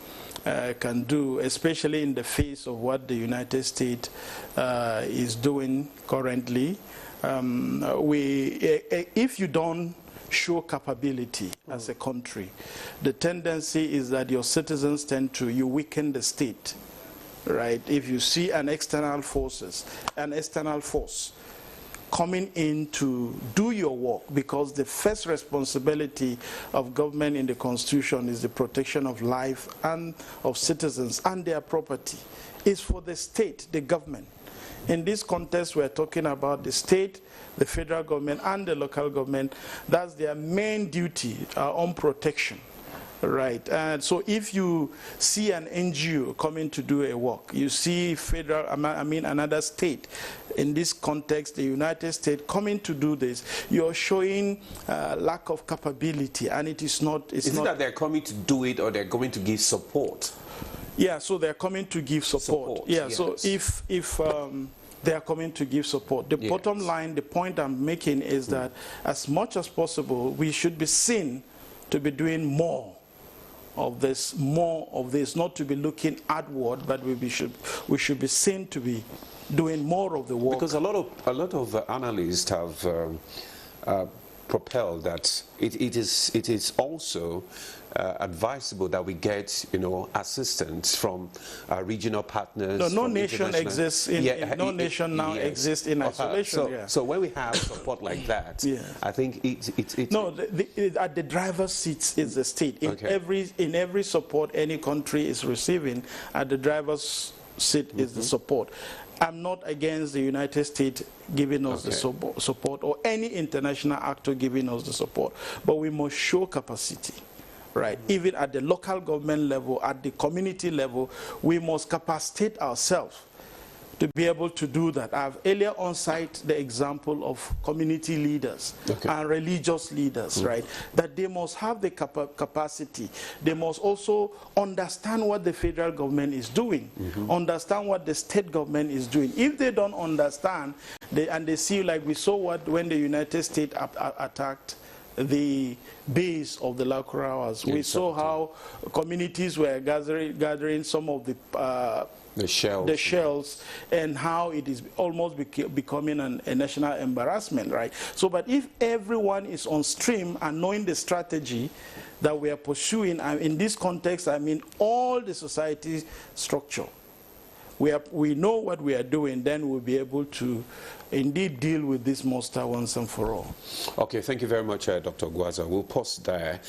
can do, especially in the face of what the United States is doing currently. If you don't show capability as a country, the tendency is that your citizens tend to, you weaken the state, right? If you see an external force coming in to do your work, because the first responsibility of government in the Constitution is the protection of life and of citizens and their property, is for the state, the government. In this context, we're talking about the state, the federal government, and the local government. That's their main duty on protection. Right, and so if you see an NGO coming to do a work, you see federal, another state, in this context, the United States coming to do this, you're showing lack of capability, and it is not. Is it that they're coming to do it, or they're going to give support? Yeah, so they're coming to give support. Yeah, yes. So if they are coming to give support. The bottom line, the point I'm making is that as much as possible, we should be seen to be doing more of this, not to be looking outward, but we should be seen to be doing more of the work. Because a lot of analysts have propelled that it is also advisable that we get, assistance from regional partners. No nation exists in no nation now exists in isolation. So when we have support like that, I think at the driver's seat is the state. In every support any country is receiving, at the driver's seat is the support. I'm not against the United States giving us the support, or any international actor giving us the support, but we must show capacity. Right, even at the local government level, at the community level, we must capacitate ourselves to be able to do that. I've earlier on cited the example of community leaders and religious leaders, right, that they must have the capacity. They must also understand what the federal government is doing, understand what the state government is doing. If they don't understand, and they see, like we saw when the United States attacked the base of the Lakurawas. We saw how communities were gathering some of the shells, and how it is almost becoming a national embarrassment, right? So, but if everyone is on stream and knowing the strategy that we are pursuing, in this context, I mean all the society structure, we know what we are doing, then we'll be able to indeed deal with this monster once and for all. Okay, thank you very much, Dr. Gwaza. We'll pause there.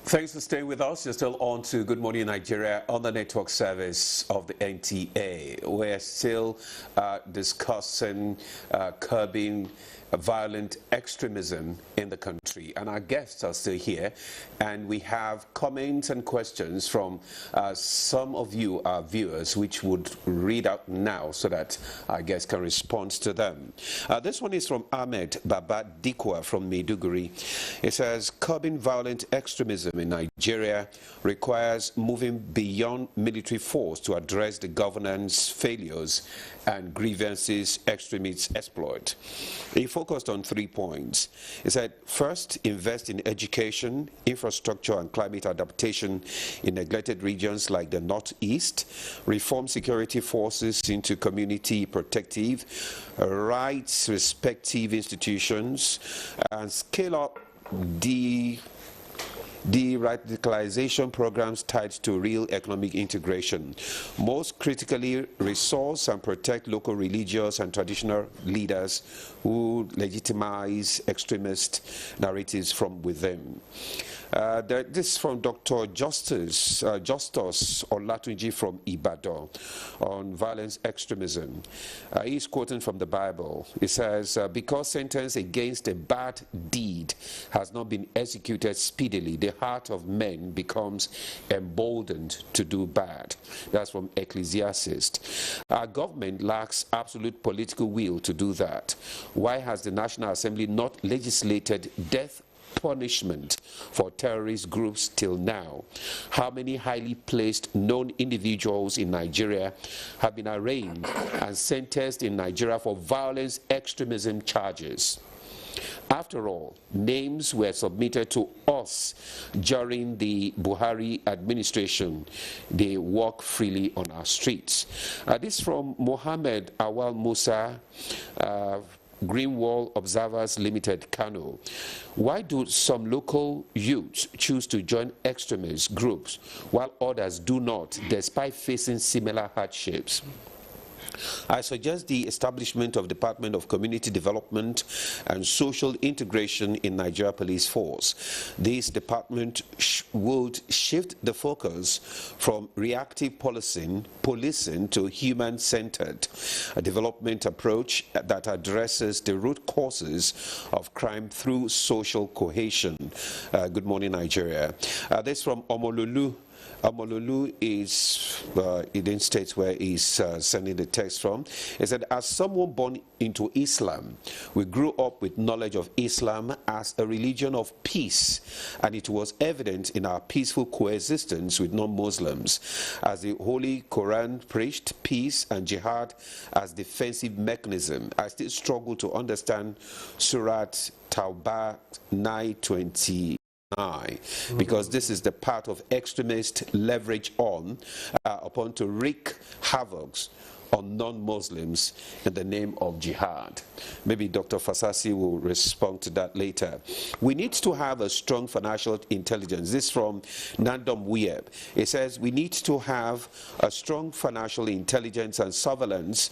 Thanks for staying with us. You're still on to Good Morning Nigeria on the network service of the NTA. We're still discussing curbing violent extremism in the country, and our guests are still here, and we have comments and questions from some of you, our viewers, which would read out now so that our guests can respond to them. This one is from Ahmed Baba Dikwa from Maiduguri. It says, curbing violent extremism in Nigeria requires moving beyond military force to address the governance failures and grievances extremists exploit. He focused on 3 points. He said, first, invest in education, infrastructure, and climate adaptation in neglected regions like the Northeast, reform security forces into community protective, rights respective institutions, and scale up de-radicalization programs tied to real economic integration. Most critically, resource and protect local religious and traditional leaders who legitimize extremist narratives from within. This is from Dr. Justus Olatunji from Ibadan on violence extremism. He's quoting from the Bible. He says, because sentence against a bad deed has not been executed speedily, the heart of men becomes emboldened to do bad. That's from Ecclesiastes. Our government lacks absolute political will to do that. Why has the National Assembly not legislated death punishment for terrorist groups till now? How many highly placed known individuals in Nigeria have been arraigned and sentenced in Nigeria for violence extremism charges? After all, names were submitted to us during the Buhari administration. They walk freely on our streets. This from Mohammed Awal Musa, Greenwall Observers Limited, Kano. Why do some local youths choose to join extremist groups while others do not, despite facing similar hardships? I suggest the establishment of Department of Community Development and Social Integration in Nigeria Police Force. This department would shift the focus from reactive policing to human-centered development approach that addresses the root causes of crime through social cohesion. Good morning, Nigeria. This from Omololu. Amolulu is, he didn't state where he's sending the text from. He said, as someone born into Islam, we grew up with knowledge of Islam as a religion of peace, and it was evident in our peaceful coexistence with non-Muslims. As the Holy Quran preached peace and jihad as defensive mechanism, I still struggle to understand Surat Tawbah 9:20. Because this is the part of extremist leverage upon to wreak havoc on non-Muslims in the name of jihad. Maybe Dr. Fasasi will respond to that later. We need to have a strong financial intelligence. This is from Nandom Wieb. It says we need to have a strong financial intelligence and surveillance.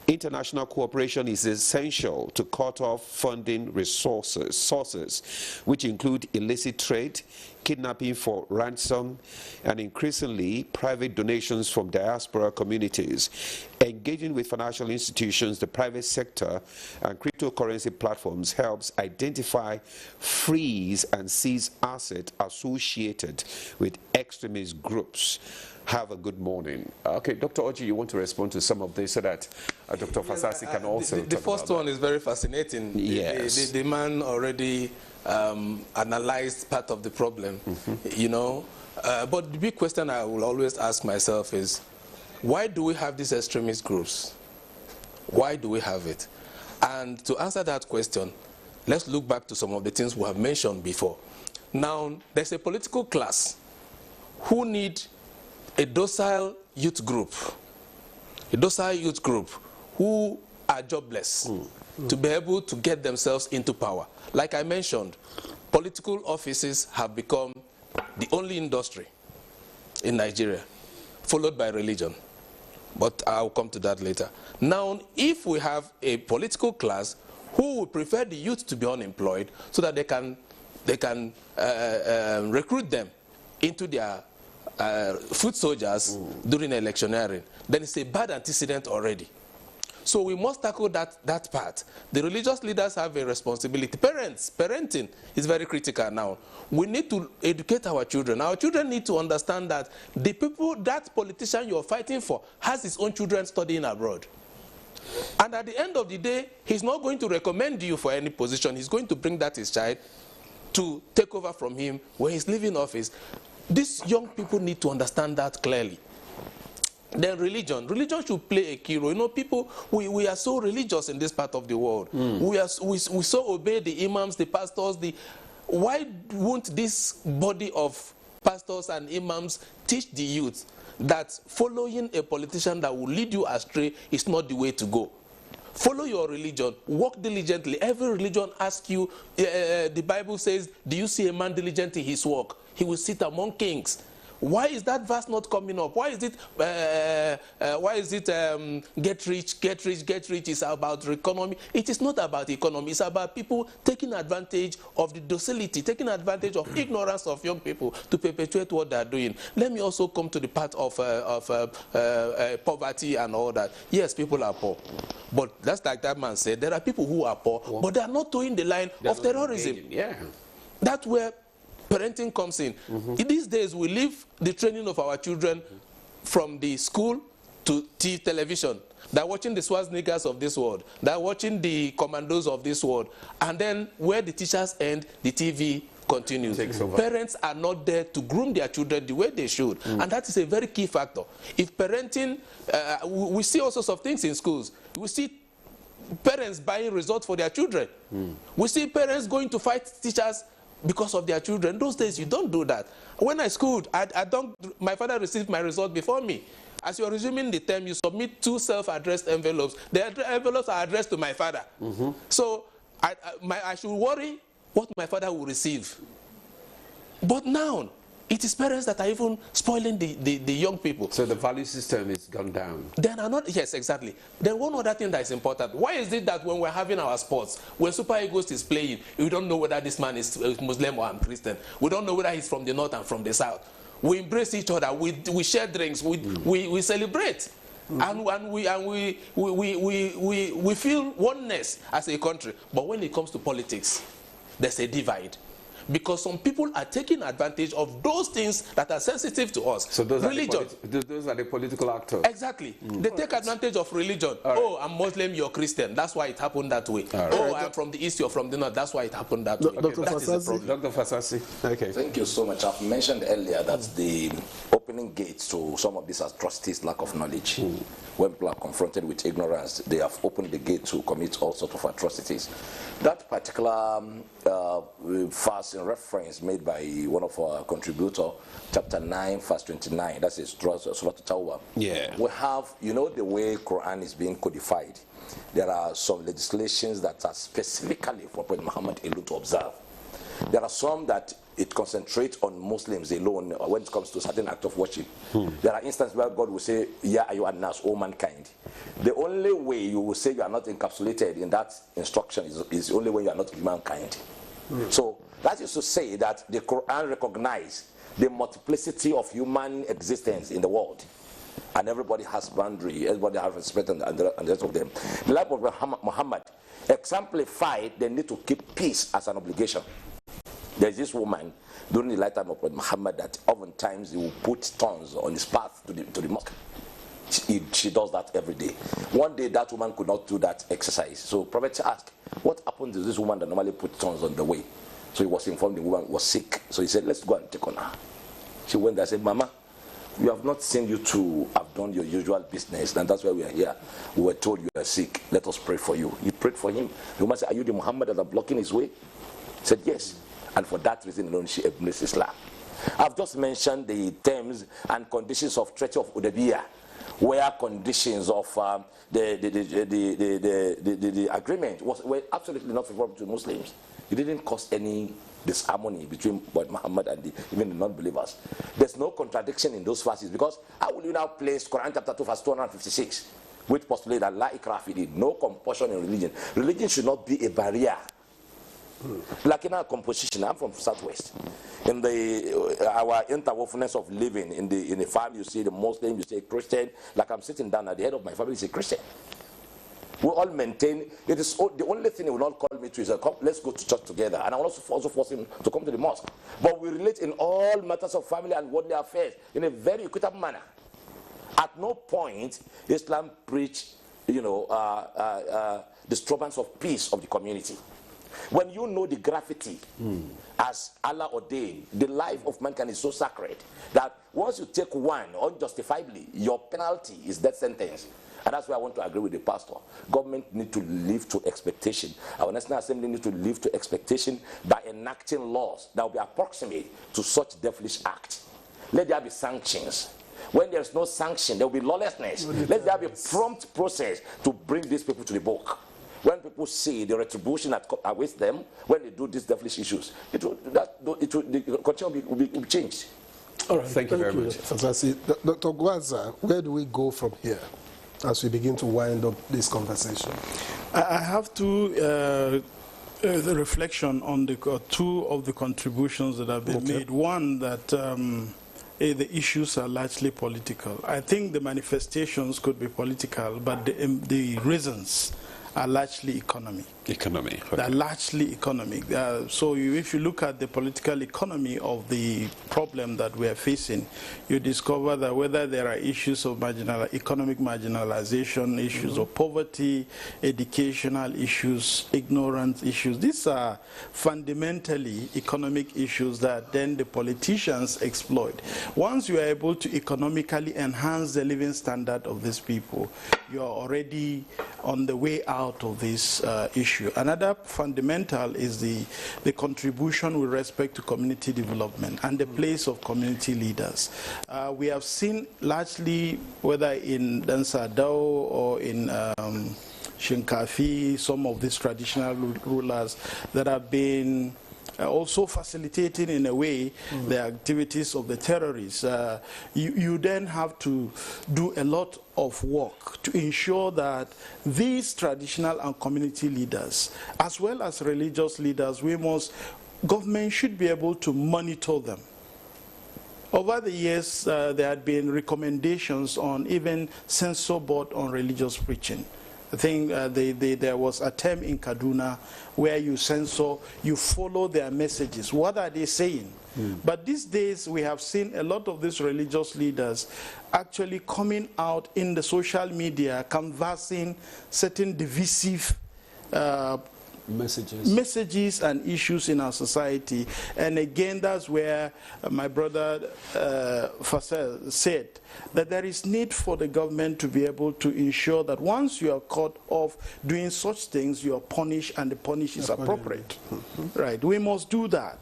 International cooperation is essential to cut off funding sources, which include illicit trade, kidnapping for ransom, and increasingly private donations from diaspora communities. Engaging with financial institutions, the private sector, and cryptocurrency platforms helps identify, freeze, and seize assets associated with extremist groups. Have a good morning. Okay, Dr. Oji, you want to respond to some of this so that Dr. Fasasi can also The first one is very fascinating. Yes. The man already analyzed part of the problem, you know. But the big question I will always ask myself is, why do we have these extremist groups? Why do we have it? And to answer that question, let's look back to some of the things we have mentioned before. Now, there's a political class who need a docile youth group who are jobless to be able to get themselves into power. Like I mentioned, political offices have become the only industry in Nigeria, followed by religion. But I'll come to that later. Now, if we have a political class who would prefer the youth to be unemployed so that they can recruit them into their foot soldiers during electioneering, then it's a bad antecedent already. So we must tackle that part. The religious leaders have a responsibility. Parenting is very critical now. We need to educate our children. Our children need to understand that the people, that politician you're fighting for, has his own children studying abroad. And at the end of the day, he's not going to recommend you for any position. He's going to bring that his child to take over from him when he's leaving office. These young people need to understand that clearly. Then religion should play a key role. You know, people, we are so religious in this part of the world. We so obey the imams, the pastors. Why won't this body of pastors and imams teach the youth that following a politician that will lead you astray is not the way to go? Follow your religion, work diligently. Every religion asks you, the Bible says, do you see a man diligent in his work? He will sit among kings. Why is that verse not coming up? Why is it get rich is about economy? It is not about economy. It's about people taking advantage of the docility, taking advantage of ignorance of young people to perpetuate what they are doing. Let me also come to the part of poverty and all that. Yes, people are poor. But that's like that man said, there are people who are poor, but they are not towing the line of terrorism. Yeah. That's where parenting comes in. These days, we leave the training of our children from the school to television. They're watching the Schwarzeneggers of this world. They're watching the commandos of this world. And then where the teachers end, the TV continues. Parents are not there to groom their children the way they should. And that is a very key factor. If parenting, we see all sorts of things in schools. We see parents buying results for their children. We see parents going to fight teachers because of their children. Those days, you don't do that. When I schooled, my father received my result before me. As you're resuming the term, you submit 2 self-addressed envelopes. The envelopes are addressed to my father. So I should worry what my father will receive. But now, it is parents that are even spoiling the young people. So the value system is gone down. Then yes, exactly. Then one other thing that is important. Why is it that when we're having our sports, when Super Eagles is playing, we don't know whether this man is Muslim or I'm Christian. We don't know whether he's from the north and from the south. We embrace each other. We share drinks. We celebrate. And we feel oneness as a country. But when it comes to politics, there's a divide. Because some people are taking advantage of those things that are sensitive to us. So those religion. Those are the political actors. Exactly. They take advantage of religion. Oh, I'm Muslim, you're Christian. That's why it happened that way. Oh, I'm from the east, you're from the north. That's why it happened that way. Dr. That is the problem. Dr. Fasasi. Okay. Thank you so much. I've mentioned earlier that the opening gates to some of these atrocities, lack of knowledge. When people are confronted with ignorance, they have opened the gate to commit all sorts of atrocities. That particular verse in reference made by one of our contributors, chapter 9, verse 29, that's a Surah Tawbah. Yeah. We have, you know, the way Quran is being codified. There are some legislations that are specifically for Prophet Muhammad alone to observe. There are some that it concentrates on Muslims alone when it comes to certain act of worship. There are instances where God will say, Ya ayyuhan nas, O mankind. The only way you will say you are not encapsulated in that instruction is only when you are not humankind. So that is to say that the Quran recognizes the multiplicity of human existence in the world. And everybody has boundary, everybody has respect and the rest of them. The life of Muhammad exemplified the need to keep peace as an obligation. There's this woman during the lifetime of Prophet Muhammad that oftentimes he will put stones on his path to the mosque. She does that every day. One day that woman could not do that exercise. So Prophet asked, what happened to this woman that normally put stones on the way? So he was informed the woman was sick. So he said, let's go and take on her. She went there and said, Mama, we have not seen you to have done your usual business, and that's why we are here. We were told you are sick. Let us pray for you. He prayed for him. The woman said, are you the Muhammad that are blocking his way? He said, yes. And for that reason alone, she embraced Islam. I've just mentioned the terms and conditions of Treaty of Hudaybiyah, where conditions of the agreement were absolutely not favorable to Muslims. It didn't cause any disharmony between Muhammad and even the non-believers. There's no contradiction in those verses, because how will you now place Quran chapter 2 verse 256, which postulates that la ikrah fi din, no compulsion in religion. Religion should not be a barrier. Like in our composition, I'm from Southwest. In our interwovenness of living in the family, you see the Muslim, you say Christian. Like I'm sitting down at the head of my family, is a Christian. We all maintain, it is the only thing he will not call me to is, let's go to church together. And I will also force him to come to the mosque. But we relate in all matters of family and worldly affairs in a very equitable manner. At no point Islam preach, disturbance of peace of the community. When you know the gravity as Allah ordained, the life of mankind is so sacred that once you take one unjustifiably, your penalty is death sentence. And that's why I want to agree with the pastor. Government need to live to expectation. Our National Assembly need to live to expectation by enacting laws that will be approximate to such devilish act. Let there be sanctions. When there's no sanction, there will be lawlessness. Let there be a prompt process to bring these people to the book. When people see the retribution that awaits them when they do these devilish issues, the culture will be changed. All right, thank you very much. Fantastic. Dr. Gwaza, where do we go from here as we begin to wind up this conversation? I have the reflection on the two of the contributions that have been made. One, that the issues are largely political. I think the manifestations could be political, but the reasons are largely economic. Okay. They're largely economic. So if you look at the political economy of the problem that we are facing, you discover that whether there are issues of economic marginalization, issues of poverty, educational issues, ignorance issues, these are fundamentally economic issues that then the politicians exploit. Once you are able to economically enhance the living standard of these people, you are already on the way out of this issue. Another fundamental is the contribution with respect to community development and the place of community leaders. We have seen largely, whether in Dansadao or in Shinkafi, some of these traditional rulers that have been also facilitating in a way the activities of the terrorists. You then have to do a lot of work to ensure that these traditional and community leaders, as well as religious leaders, government should be able to monitor them. Over the years, there had been recommendations on even censor board on religious preaching. I think there was a term in Kaduna where you censor, you follow their messages. What are they saying? But these days we have seen a lot of these religious leaders actually coming out in the social media, canvassing certain divisive messages and issues in our society. And again, that's where my brother Fasel said that there is need for the government to be able to ensure that once you are caught off doing such things, you are punished, and the punish is appropriate. Right, we must do that.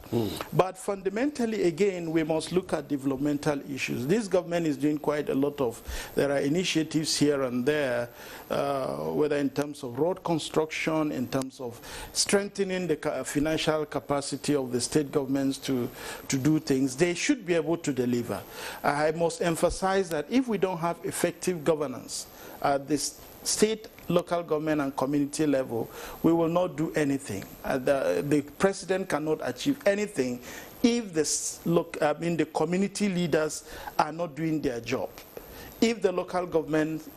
But fundamentally, again, we must look at developmental issues. This government is doing quite a lot of, there are initiatives here and there, whether in terms of road construction, in terms of strengthening the financial capacity of the state governments to do things. They should be able to deliver. I must emphasize that if we don't have effective governance at the state, local government and community level, we will not do anything. The president cannot achieve anything if the community leaders are not doing their job. If the local government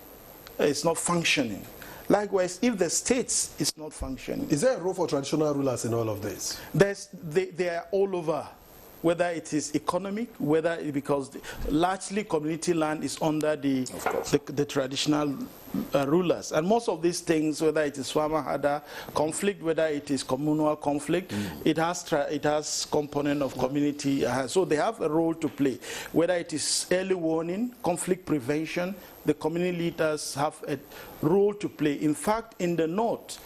is not functioning. Likewise, if the states is not functioning. Is there a role for traditional rulers in all of this? They are all over. Whether it is economic, because largely community land is under the traditional rulers. And most of these things, whether it is Swamahada conflict, whether it is communal conflict, it has component of community. So they have a role to play. Whether it is early warning, conflict prevention, the community leaders have a role to play. In fact, in the north,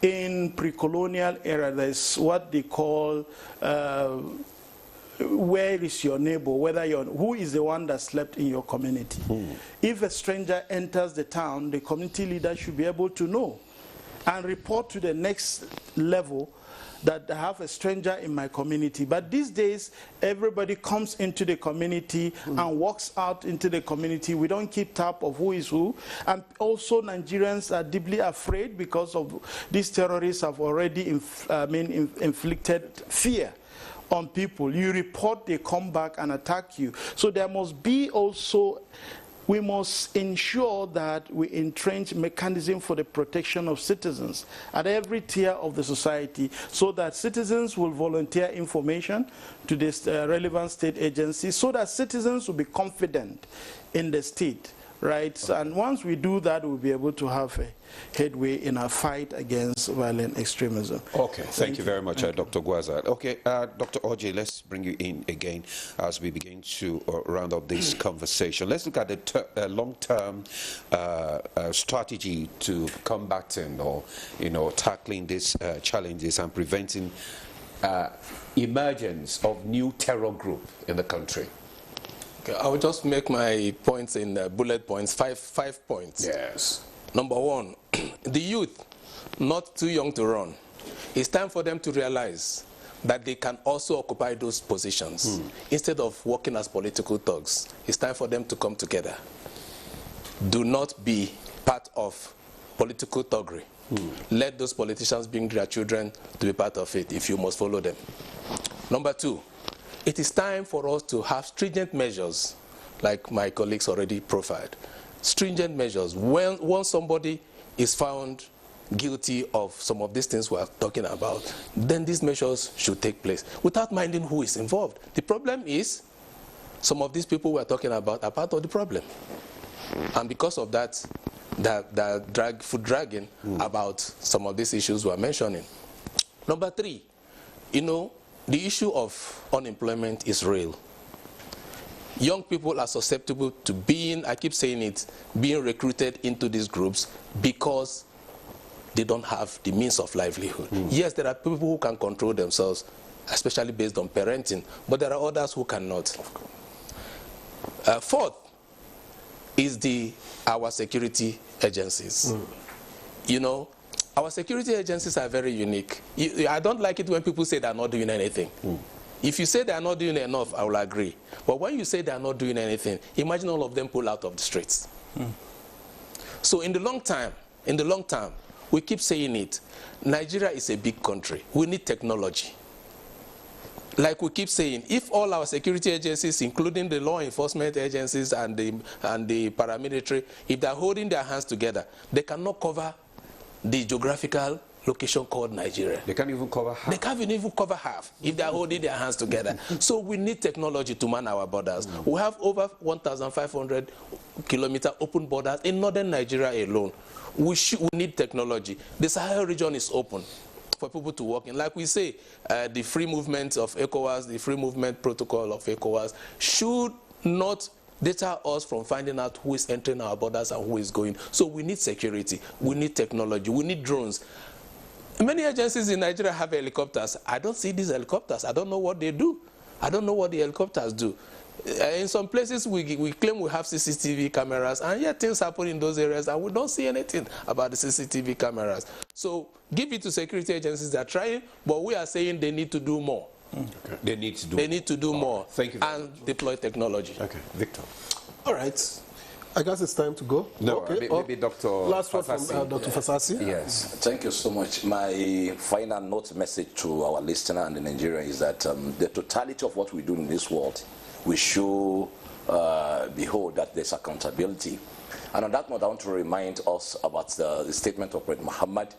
in pre-colonial era, there's what they call where is your neighbor, who is the one that slept in your community. If a stranger enters the town, the community leader should be able to know and report to the next level that I have a stranger in my community. But these days, everybody comes into the community and walks out into the community. We don't keep tab of who is who. And also Nigerians are deeply afraid because of these terrorists have already inflicted fear on people. You report, they come back and attack you. So there must be also, we must ensure that we entrench mechanism for the protection of citizens at every tier of the society, so that citizens will volunteer information to the relevant state agencies, so that citizens will be confident in the state. Right, and once we do that, we'll be able to have a headway in our fight against violent extremism. Okay, thank you very much, Dr. Gwaza. Okay, Dr. Orji, let's bring you in again as we begin to round up this conversation. Let's look at the long-term strategy to combating or, tackling these challenges and preventing emergence of new terror group in the country. I will just make my points in bullet points, five points. Yes. Number one, the youth, not too young to run. It's time for them to realize that they can also occupy those positions. Instead of working as political thugs, it's time for them to come together. Do not be part of political thuggery. Let those politicians bring their children to be part of it if you must follow them. Number two, it is time for us to have stringent measures, like my colleagues already profiled. Stringent measures. Once somebody is found guilty of some of these things we are talking about, then these measures should take place without minding who is involved. The problem is some of these people we are talking about are part of the problem. And because of that, foot dragging about some of these issues we are mentioning. Number three, the issue of unemployment is real. Young people are susceptible to being, I keep saying it, being recruited into these groups because they don't have the means of livelihood. Yes, there are people who can control themselves, especially based on parenting, but there are others who cannot. Fourth is our security agencies. Our security agencies are very unique. I don't like it when people say they're not doing anything. If you say they're not doing enough, I will agree. But when you say they're not doing anything, imagine all of them pull out of the streets. So in the long term, we keep saying it, Nigeria is a big country. We need technology. Like we keep saying, if all our security agencies, including the law enforcement agencies and the paramilitary, if they're holding their hands together, they cannot cover the geographical location called Nigeria. They can't even cover half. They can't even cover half if they're holding their hands together. So we need technology to man our borders. We have over 1,500 kilometer open borders in northern Nigeria alone. We need technology. The Sahel region is open for people to walk in. Like we say, the free movement of ECOWAS, the free movement protocol of ECOWAS should not deter us from finding out who is entering our borders and who is going. So we need security, we need technology, we need drones. Many agencies in Nigeria have helicopters. I don't see these helicopters. I don't know what they do. I don't know what the helicopters do. In some places we claim we have CCTV cameras, and yet things happen in those areas and we don't see anything about the CCTV cameras. So give it to security agencies that are trying, but we are saying they need to do more. Okay. They need to do more. Thank you and deploy technology. Okay, Victor. All right. I guess it's time to go. No, okay. Maybe Dr. Last word from Dr. Fasasi. Yes, thank you so much. My final note message to our listener and the Nigerian is that the totality of what we do in this world, we should behold that there's accountability. And on that note, I want to remind us about the statement of Prophet Muhammad.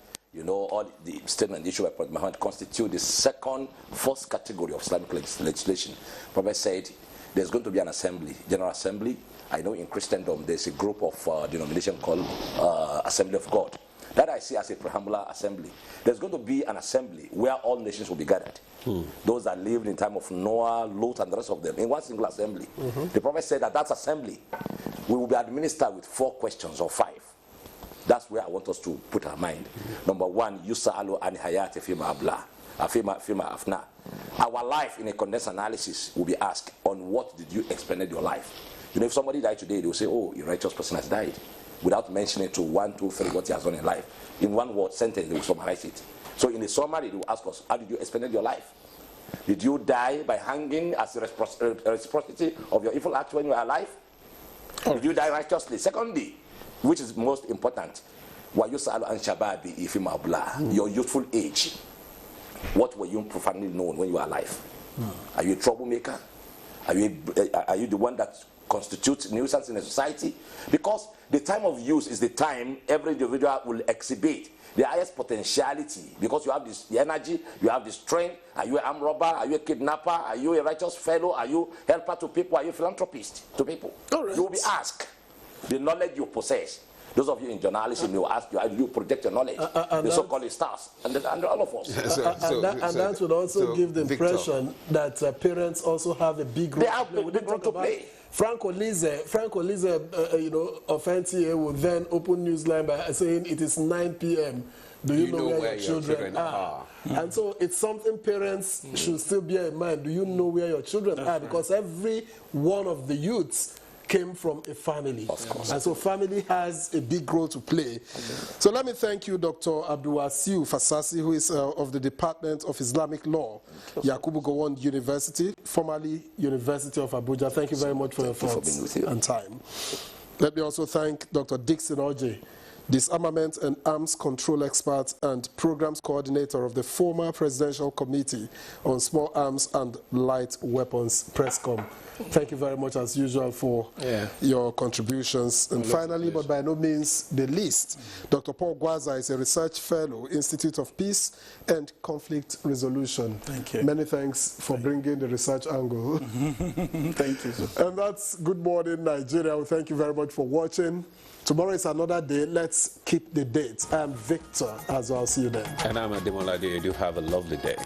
All the statement issued by Prophet Muhammad constitute the first category of Islamic legislation. Prophet said there's going to be an assembly, general assembly. I know in Christendom there's a group of denomination called Assembly of God. That I see as a preambular assembly. There's going to be an assembly where all nations will be gathered. Those that lived in time of Noah, Lot, and the rest of them in one single assembly. The Prophet said that assembly we will be administered with 4 questions or 5. That's where I want us to put our mind. Number 1, Yusa'alu an hayati fima abla, fima afna. Our life in a condensed analysis will be asked on what did you expend your life. If somebody died today, they will say, oh, a righteous person has died, without mentioning to 1, 2, 3 what he has done in life. In one word sentence, they will summarize it. So in the summary, they will ask us, how did you spend your life? Did you die by hanging as a reciprocity of your evil acts when you were alive? Did you die righteously? Secondly, which is most important, your youthful age. What were you profoundly known when you were alive? Are you a troublemaker? Are you the one that constitutes nuisance in a society? Because the time of use is the time every individual will exhibit the highest potentiality, because you have the energy, you have the strength. Are you an armed robber? Are you a kidnapper? Are you a righteous fellow? Are you a helper to people? Are you a philanthropist to people? Right. You will be asked the knowledge you possess. Those of you in journalism, they will ask you, how do you project your knowledge? The so-called stars, and all of us. That would also give the impression that parents also have a big role. They have a big role to play. Frank Olize, of NTA will then open Newsline by saying it is 9 p.m. Do you know where your children are? And so it's something parents should still bear in mind. Do you know where your children are? Because every one of the youths came from a family. Of course. And so family has a big role to play. So let me thank you, Dr. Abdulwasiu Fasasi, who is of the Department of Islamic Law, Yakubu Gowon University, formerly University of Abuja. Thank you very much for your thoughts and time. Let me also thank Dr. Dixon Oje, disarmament and arms control expert and programs coordinator of the former Presidential Committee on Small Arms and Light Weapons, PRESCOM. Thank you very much, as usual, for your contributions. And finally, but by no means the least, Dr. Paul Gwaza is a research fellow, Institute of Peace and Conflict Resolution. Thank you. Many thanks for bringing the research angle. Thank you, sir. And that's Good Morning Nigeria. Well, thank you very much for watching. Tomorrow is another day. Let's keep the date. I'm Victor, as well. I'll see you then. And I'm Ademola. You do have a lovely day.